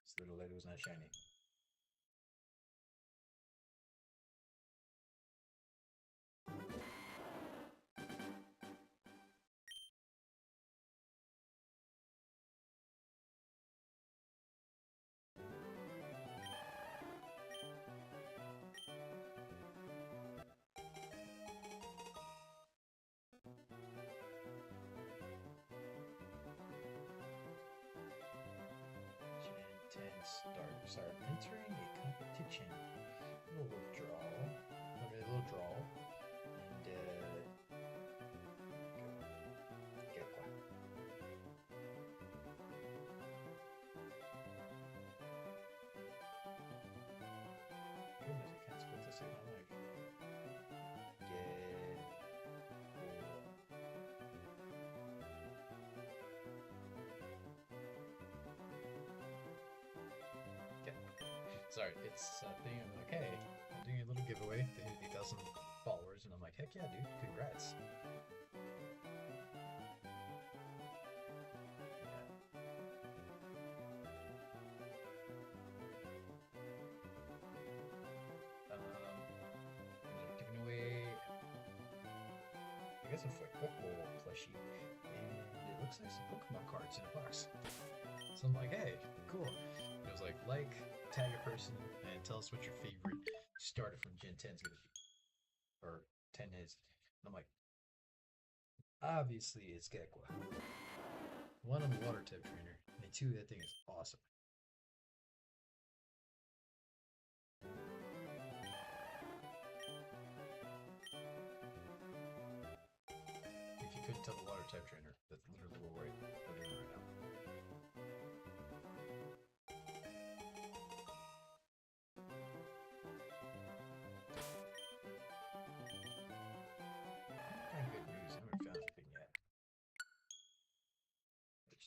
This little lady was not shiny. Start entering a competition. little withdrawal. I mean, a little draw. And, get one. Goodness, I can't split this in my leg. Sorry, it's a thing. I'm like, hey, I'm doing a little giveaway to 80,000 followers, and I'm like, heck yeah, dude, congrats. They're giving away, I guess, a football plushie, and it looks like some Pokemon cards in a box. So I'm like, hey, cool. And it was like, tag a person, and tell us what your favorite starter from Gen 10 is going to be. Or 10 is. And I'm like, obviously it's Gekwa. One, I'm a water type trainer, and two, that thing is awesome. If you couldn't tell the water type trainer, that's literally what we're doing right now.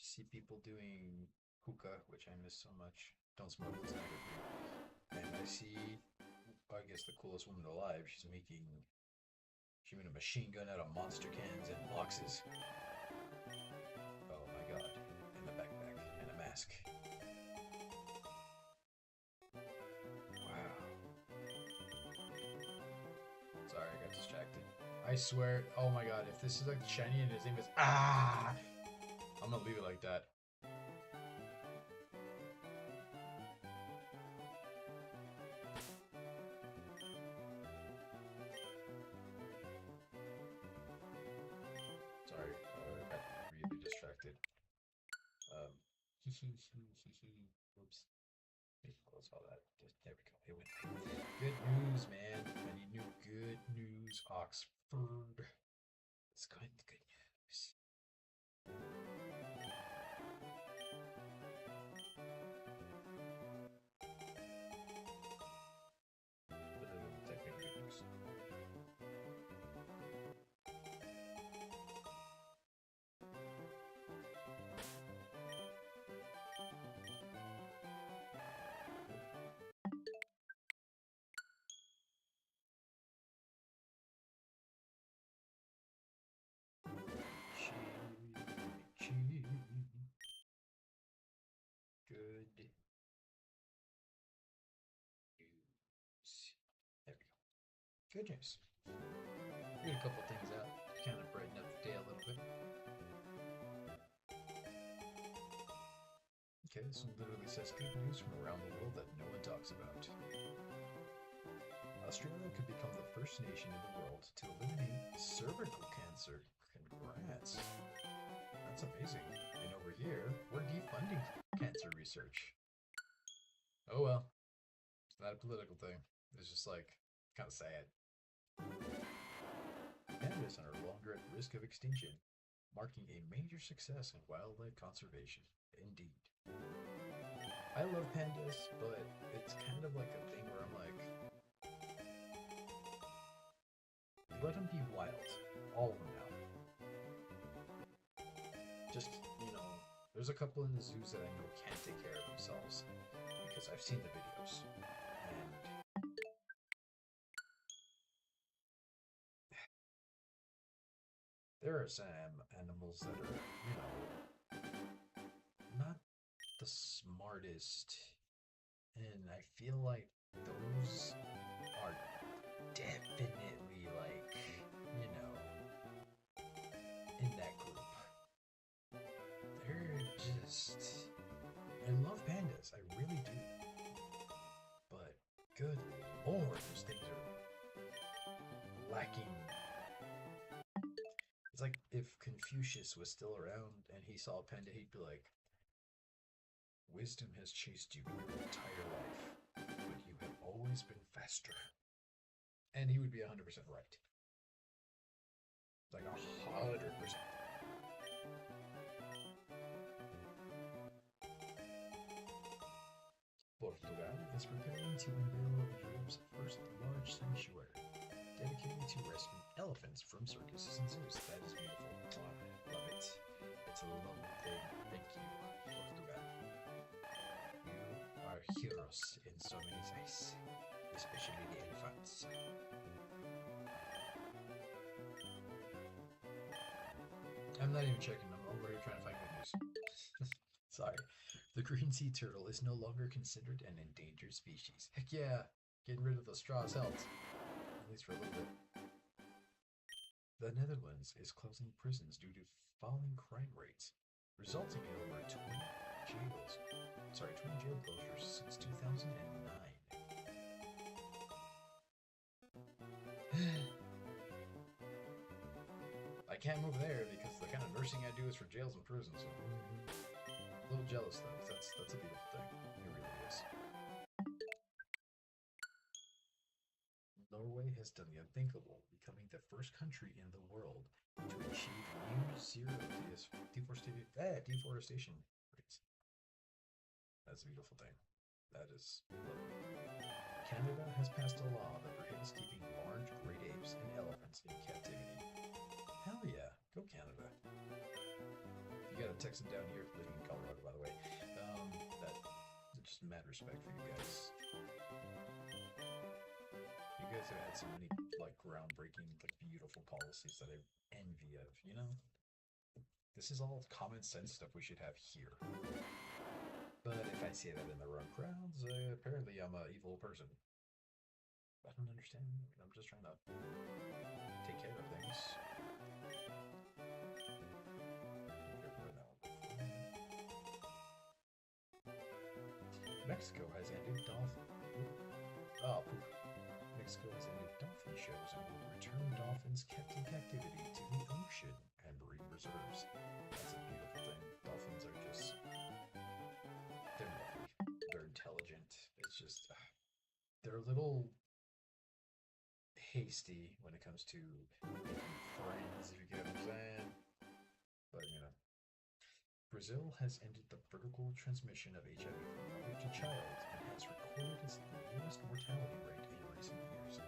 See people doing hookah, which I miss so much. Don't smoke, it's not good for you. And I see, I guess, the coolest woman alive. She made a machine gun out of monster cans and boxes. Oh my god. And a backpack and a mask. Wow. Sorry, I got distracted. I swear, oh my god, if this is like shiny and his name is I'm gonna leave it like that. Sorry, I got really distracted. Oops. Let me close all that. There we go. It went. Good news, man. I need new good news, Oxford. Let's go into good news. Good news. Read a couple things out to kind of brighten up the day a little bit. Okay, this one literally says good news from around the world that no one talks about. Australia could become the first nation in the world to eliminate cervical cancer. Congrats. That's amazing. And over here, we're defunding cancer research. Oh well. It's not a political thing. It's just like kind of sad. Pandas are no longer at risk of extinction, marking a major success in wildlife conservation. Indeed. I love pandas, but it's kind of like a thing where I'm like, let them be wild. All of them now. Just, there's a couple in the zoos that I know can't take care of themselves because I've seen the videos. And there are some animals that are, not the smartest. And I feel like those are definitely like, in that group. They're just... I love pandas, I really do. But, good lord, those things are lacking. It's like if Confucius was still around and he saw a panda, he'd be like, wisdom has chased you your entire life, but you have always been faster. And he would be 100% right. Like 100%. Portugal is preparing to unveil Europe's first large sanctuary dedicated to rescuing elephants from circuses and zoos. That is beautiful. Wow, love it. It's a lovely thing. Thank you, Portugal. You are heroes in so many ways, especially the elephants. I'm not even checking. I'm over here trying to find good news. Sorry. The green sea turtle is no longer considered an endangered species. Heck yeah! Getting rid of the straws helped. At least for a little bit. The Netherlands is closing prisons due to falling crime rates, resulting in over 20 jail closures since 2009. I can't move there because the kind of nursing I do is for jails and prisons. So a little jealous though, because that's a beautiful thing. It really is. Norway has done the unthinkable, becoming the first country in the world to achieve near zero deforestation rates. That's a beautiful thing. That is lovely. Canada has passed a law that prohibits keeping large great apes and elephants in captivity. Hell yeah, go Canada. You got a Texan down here living in Colorado, by the way. That just mad respect for you guys. You guys have had so many like groundbreaking, like beautiful policies that I envy of. You know, this is all common sense stuff we should have here. But if I say that in the wrong crowds, apparently I'm an evil person. I don't understand. I'm just trying to take care of things. Mexico has ended dolphin. Oh, poop. Mexico has ended dolphin shows and will return dolphins kept in captivity to the ocean and marine reserves. That's a beautiful thing. Dolphins are just. They're lovely. They're intelligent. It's just. They're a little hasty when it comes to making friends, if you get what I'm saying. But, you know. Brazil has ended the vertical transmission of HIV from mother to child and has recorded its lowest mortality rate in recent years.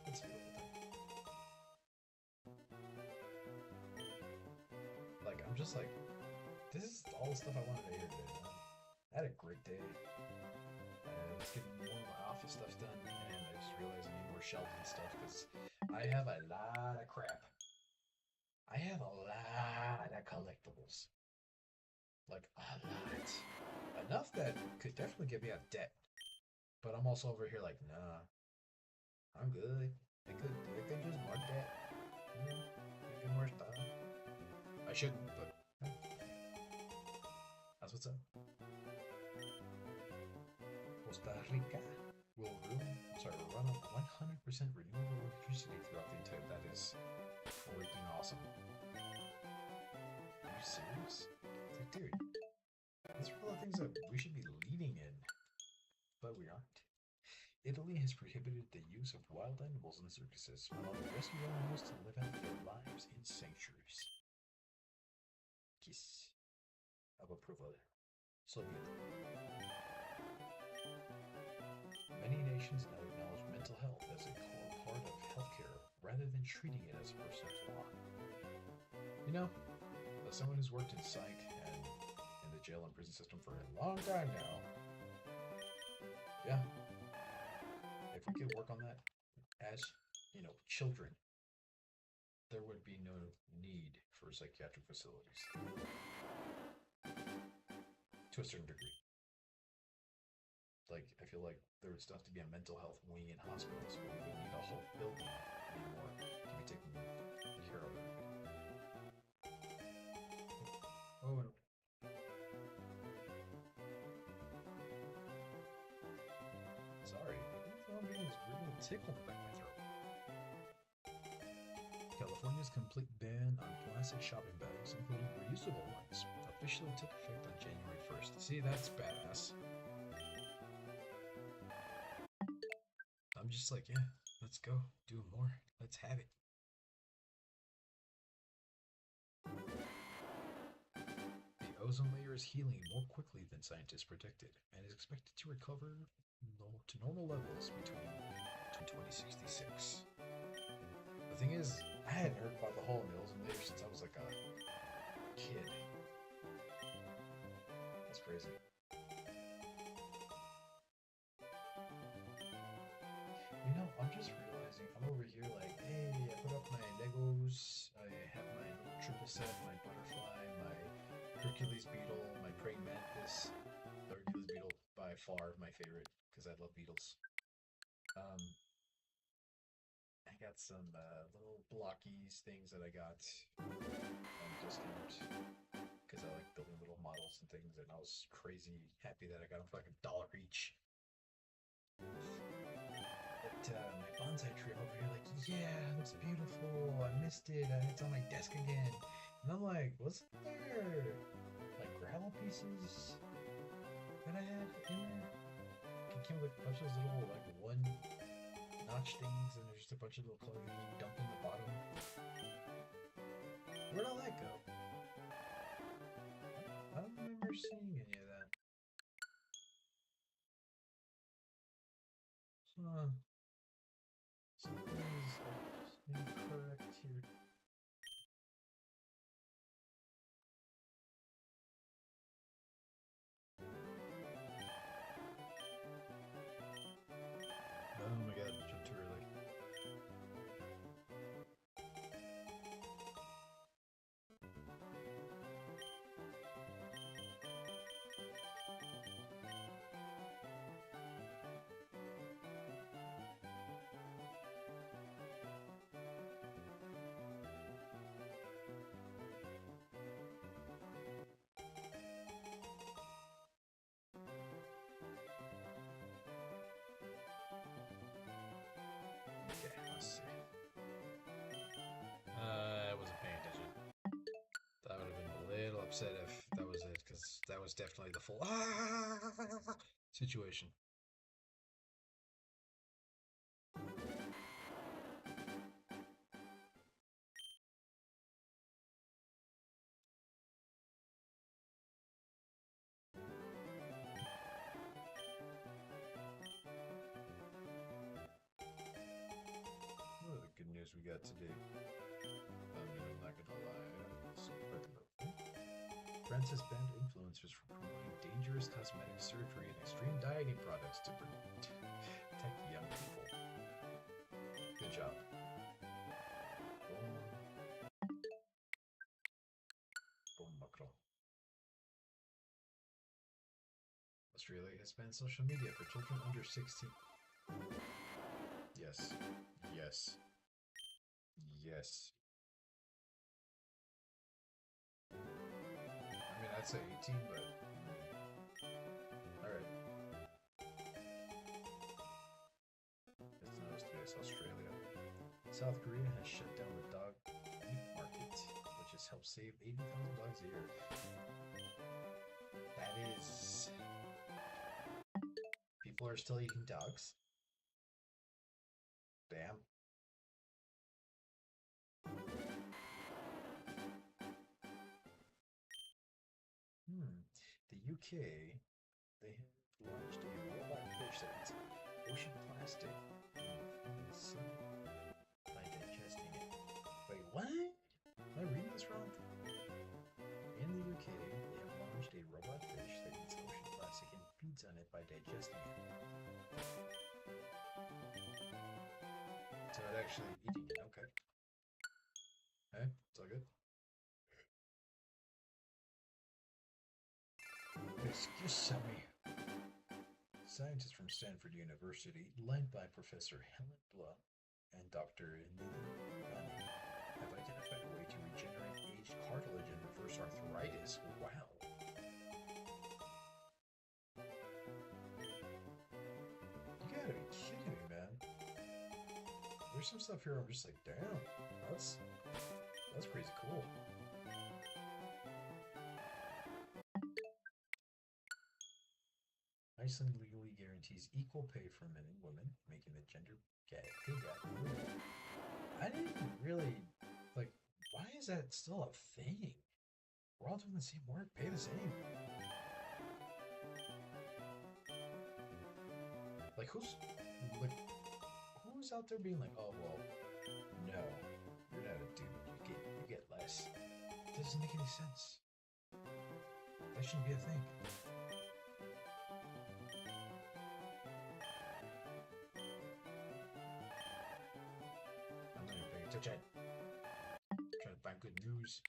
That's a beautiful thing. Like, I'm just like, this is all the stuff I wanted to hear today, man. I had a great day. Let's get more of my office stuff done, and I just realized I need more shelves and stuff because I have a lot of crap. I have a lot of collectibles. Like a lot. Enough that could definitely get me out of debt. But I'm also over here like, nah. I'm good. I could just mark that. You know, make more stuff. I shouldn't, but that's what's up. Costa Rica will run on 100% renewable electricity throughout the entire. That is freaking awesome. Are you serious? It's like, dude, these are all the things that we should be leading in, but we aren't. Italy has prohibited the use of wild animals in circuses, allowing rescue animals to live out their lives in sanctuaries. Kiss of approval. Soviet. Many nations now acknowledge mental health as a core part of healthcare rather than treating it as a personal flaw. You know, as someone who's worked in psych and in the jail and prison system for a long time now, yeah, if we could work on that as, you know, children, there would be no need for psychiatric facilities. To a certain degree. Like, I feel like there would still have to be a mental health wing in hospitals, but we don't need a whole building anymore to be taking care of it. Oh, no. Sorry, I'm getting this really tickle in the back of my throat. California's complete ban on plastic shopping bags, including reusable ones, officially took effect on January 1st. See, that's badass. I'm just like, yeah, let's go. Do more. Let's have it. The ozone layer is healing more quickly than scientists predicted, and is expected to recover to normal levels between 2066. The thing is, I hadn't heard about the hole in the ozone layer since I was like a kid. That's crazy. You know, I'm just realizing I'm over here like, hey, I put up my Legos, I have my little triple set, my butterfly, my Hercules beetle, my praying mantis. The Hercules beetle by far my favorite because I love beetles. Um, I got some little blockies things that I got on discount because I like building little models and things, and I was crazy happy that I got them for like $1 each. But my bonsai tree over here, like, yeah, looks beautiful. I missed it. It's on my desk again. And I'm like, what's there? Like gravel pieces that I had in there? It came with a bunch of those little, like, one notch things, and there's just a bunch of little colors you just dump in the bottom. Where'd all that go? I don't remember seeing any of that. Something is incorrect here. Oh my god, I jumped too early. Okay, let's see. I wasn't paying attention. I would have been a little upset if that was it, because that was definitely the full situation. What are the good news we got today? I mean, I'm not gonna lie. France has banned influencers from promoting dangerous cosmetic surgery and extreme dieting products to protect young people. Good job. Boom, macro. Australia has banned social media for children under 16. Yes. Yes. Yes. I mean, I'd say 18, but alright. It's not as today, it's Australia. South Korea has shut down the dog meat market, which has helped save 80,000 dogs a year. That is... People are still eating dogs. Damn. The UK, they have launched a robot fish that eats ocean plastic by digesting it. Wait, what? Am I reading this wrong? In the UK, they have launched a robot fish that eats ocean plastic and feeds on it by digesting it. So it actually eating it, okay. Hey, it's all good. Excuse me. Scientists from Stanford University, led by Professor Helen Blunt and Dr. Nathan Gunning, have identified a way to regenerate aged cartilage and reverse arthritis. Wow. You gotta be kidding me, man. There's some stuff here I'm just like, damn, that's crazy cool. Iceland legally guarantees guarantees equal pay for men and women, making the gender pay gap. I didn't really like. Why is that still a thing? We're all doing the same work, pay the same. Like who's out there being like, oh well, no, you're not a dude. You get less. It doesn't make any sense. That shouldn't be a thing. I'm not even paying attention. Trying to find good news.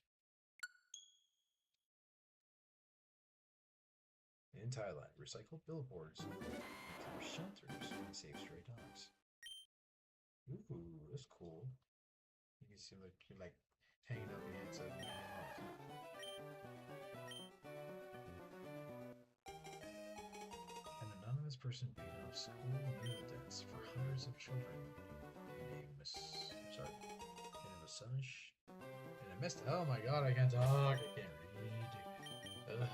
In Thailand, recycled billboards become shelters and save stray dogs. Ooh, that's cool. You can see like you're like hanging up your hands up. An anonymous person paid off school meal debts for hundreds of children in a massage. In a mist. Oh my god, I can't talk. I can't read. Ugh.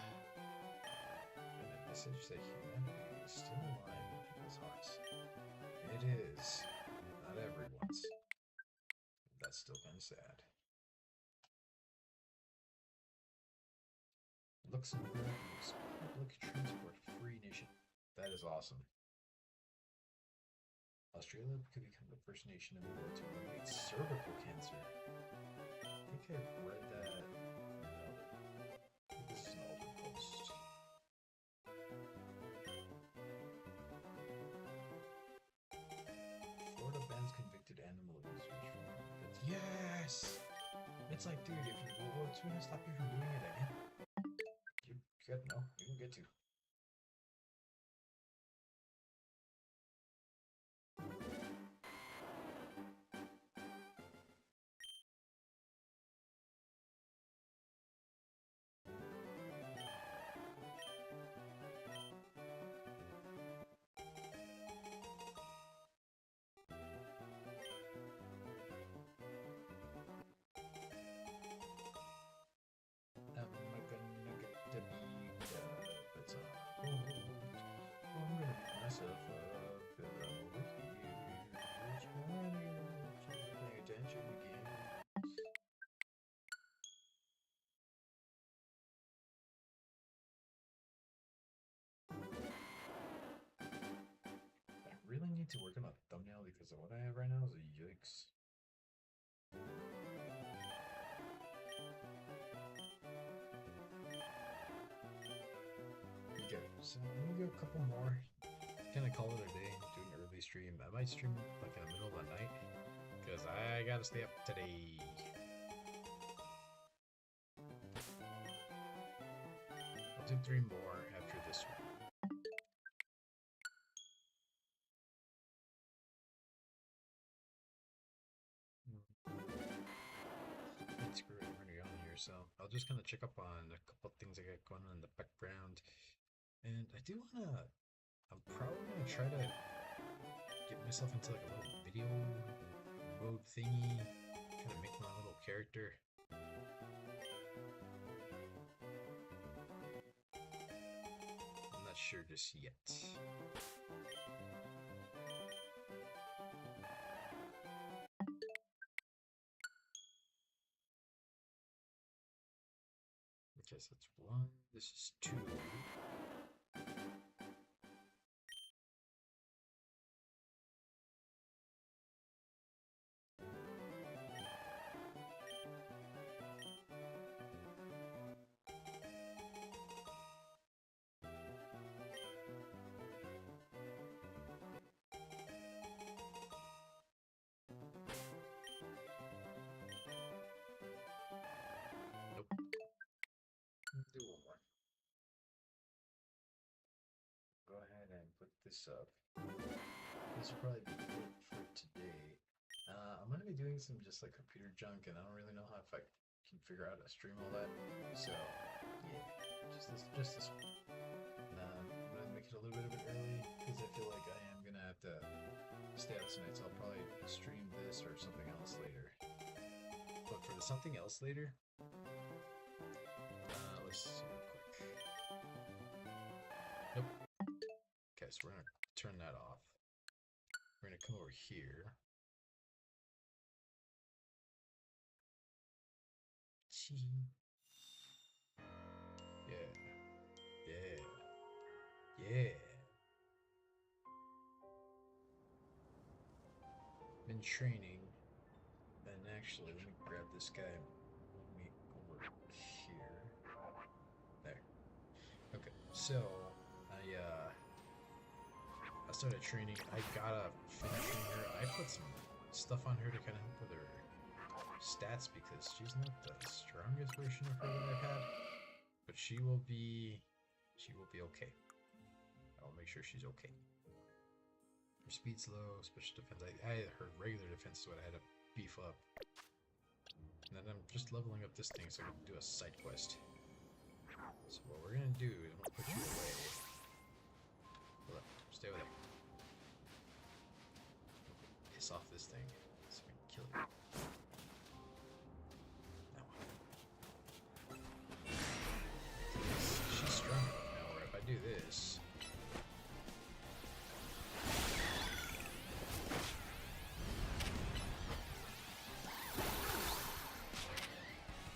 And a message that humanity is still alive in people's hearts. It is. Not everyone's. That's still kind of sad. Luxembourg is public transport free nation. That is awesome. Australia could become the first nation in the world to eliminate cervical cancer. I think I've read that. No. This is an older post. Florida bans convicted animal abusers from pets. Yes! It's like, dude, what's going to stop you from doing it again? You can get to. Really need to work on a thumbnail because what I have right now is a yikes. Okay, so I'm gonna do a couple more. Kind of call it a day. Do an early stream. I might stream like in the middle of the night because I gotta stay up today. I'll do 3 more after this one. Screw it, we're gonna go on here. So I'll just kind of check up on a couple things I got going on in the background, and I do wanna. I'm probably gonna try to get myself into like a little video mode thingy, try to make my little character. I'm not sure just yet. Okay, so that's 1. This is 2. Do 1 more. Go ahead and put this up. This will probably be it for today. I'm gonna be doing some just like computer junk, and I don't really know how if I can figure out how to stream all that. So yeah, just this one. I'm gonna make it a little bit early because I feel like I am gonna have to stay out tonight. So I'll probably stream this or something else later. But for the something else later, let's see real quick. Nope. Okay, so we're gonna turn that off. We're gonna come over here. Yeah. Yeah. Yeah. Been training. And actually, let me grab this guy and move me over here. There. Okay, so I started training. I gotta finish her. I put some stuff on her to kind of help with her stats because she's not the strongest version of her that I've had, but she will be okay. I'll make sure she's okay. Her speed's low, special defense. Her regular defense is what I had to beef up. And then I'm just leveling up this thing so we can do a side quest. So what we're gonna do is I'm gonna put you away. Hold up, stay over there. Piss off this thing so we can kill you. Now. She's strong enough now where if I do this.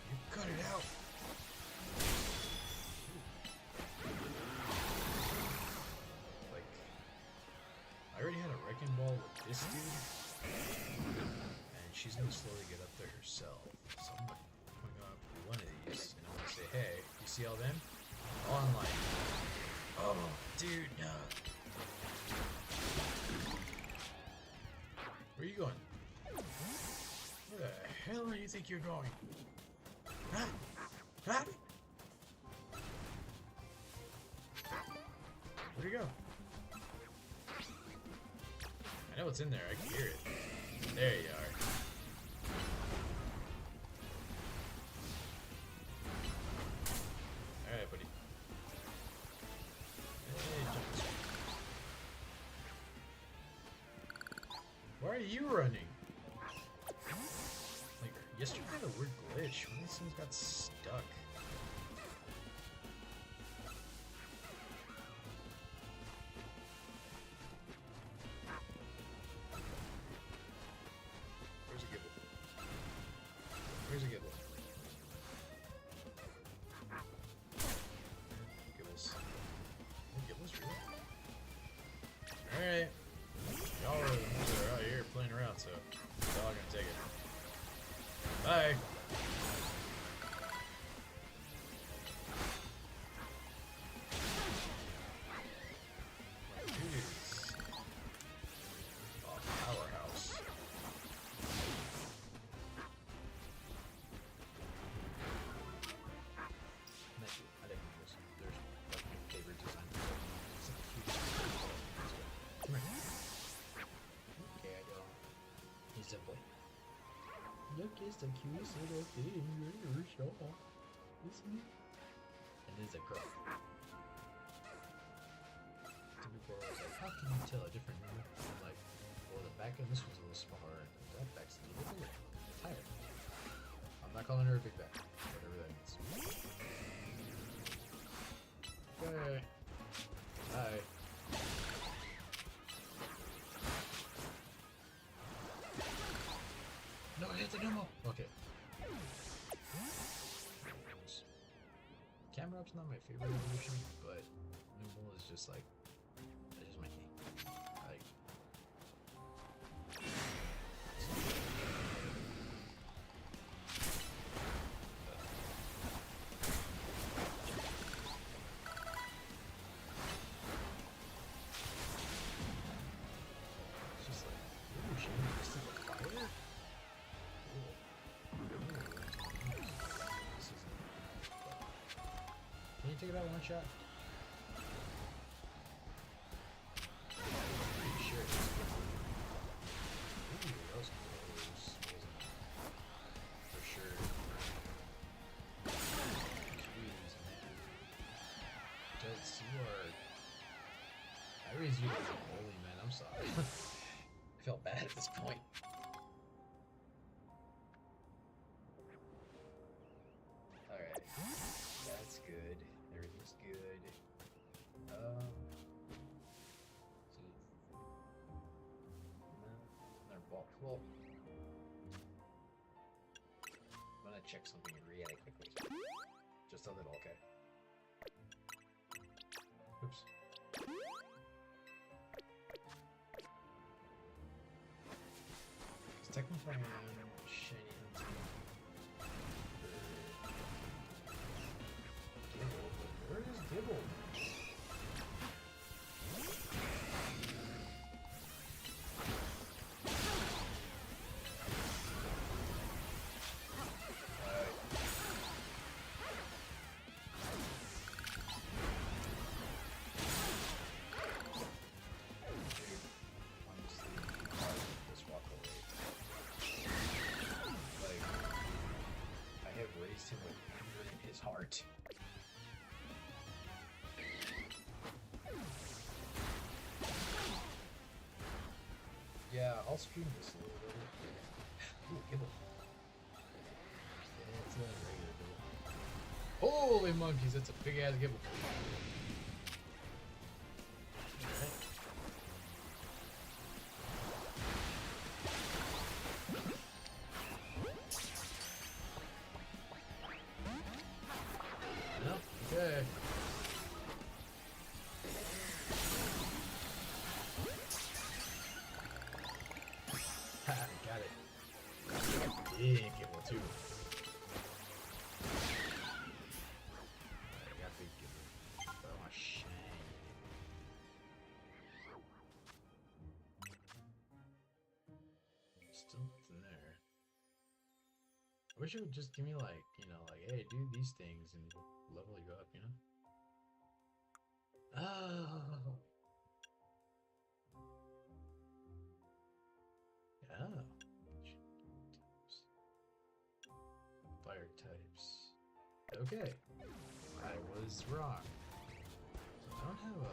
You cut it out! I already had a wrecking ball with this dude, and she's gonna slowly get up there herself. So I'm gonna up one of these, and I'm gonna say, hey, you see all them? Online. Oh, dude, no. Where are you going? Where the hell do you think you're going? Huh? Huh? Where'd you go? I know what's in there, I can hear it. There you are. Alright, buddy. Hey, jump this way. Why are you running? Like, yesterday I had a weird glitch. One of these things got stuck. Where's a Gibble? Gibbles. Gibbles, really? Alright. Y'all are the ones that are out here playing around, so y'all are gonna take it. Bye! My dude is a powerhouse. Simply. Look, it's the cutest little thing you ever saw. Isn't it? And it's a girl. Before I was like, how can you tell a different number? I'm like, well, the back of this one's a little smaller, and that back's a little bigger. Tired. I'm not calling her a big back, whatever that means. Okay. Bye. No, I hit the Numel! Okay. Camelop's not my favorite evolution, but Numel is just like, that's just my thing. Like, it's just like, ooh, she just took a fire? Can you take it out one shot? Pretty sure it's good. Ooh, that was close. For sure. Jeez, man. Duds, you are... I raised you as a bully, man. I'm sorry. I felt bad at this point. Alright. That's good. Everything's good. So Well, cool. I'm gonna check something really quickly. Just a little, okay? Oops. Because technically I am shiny hunting Gibble, but where is Gibble? Him with anger in his heart. Yeah, I'll stream this a little bit. Ooh, Gibble. Yeah, it's a regular Gibble. Holy monkeys, that's a big ass Gibble. Okay. Ha, got it. Big Gibble too. I got big Gibble. But I want shiny. Still nothing there. I wish it would just give me like, you know, like, hey, do these things and level you up, you know? Oh. Yeah. Fire types. Okay. I was wrong. So I don't have an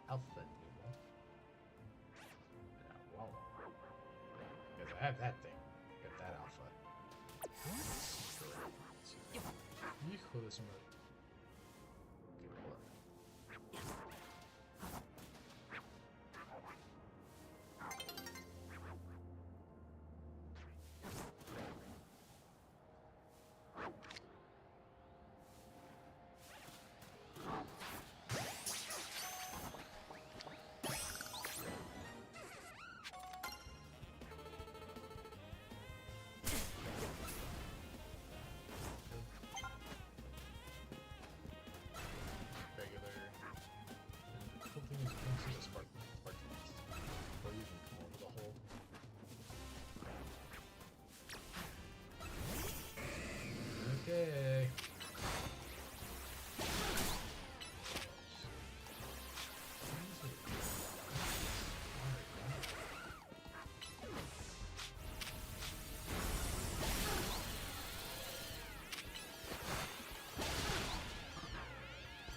alpha Nemo. Yeah, well, because I have that thing. Got that alpha. Hijo de su madre. Okay, hold on. Okay.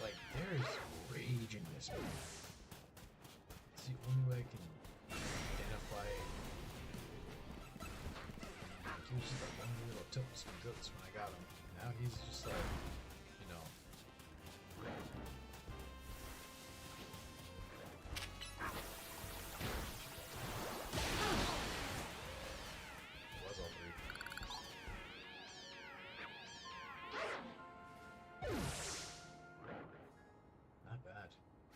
Like, there's rage in this man. It's the only way I can identify it. He was just like one little tips and goats when I got him. Now he's just like, you know. It was all three. Not bad.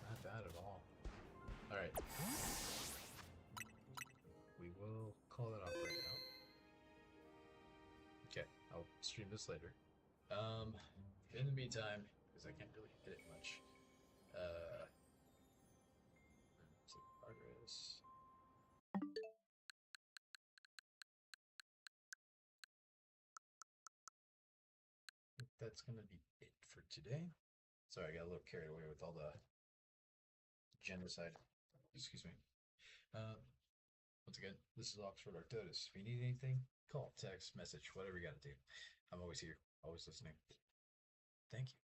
Not bad at all. Alright. We will call that off right now. Okay, I'll stream this later. In the meantime, because I can't really hit it much, let's see, progress. I think that's gonna be it for today. Sorry, I got a little carried away with all the genocide. Excuse me. Once again, this is Oxford Arctotis. If you need anything, call, text, message, whatever you gotta do. I'm always here, always listening. Thank you.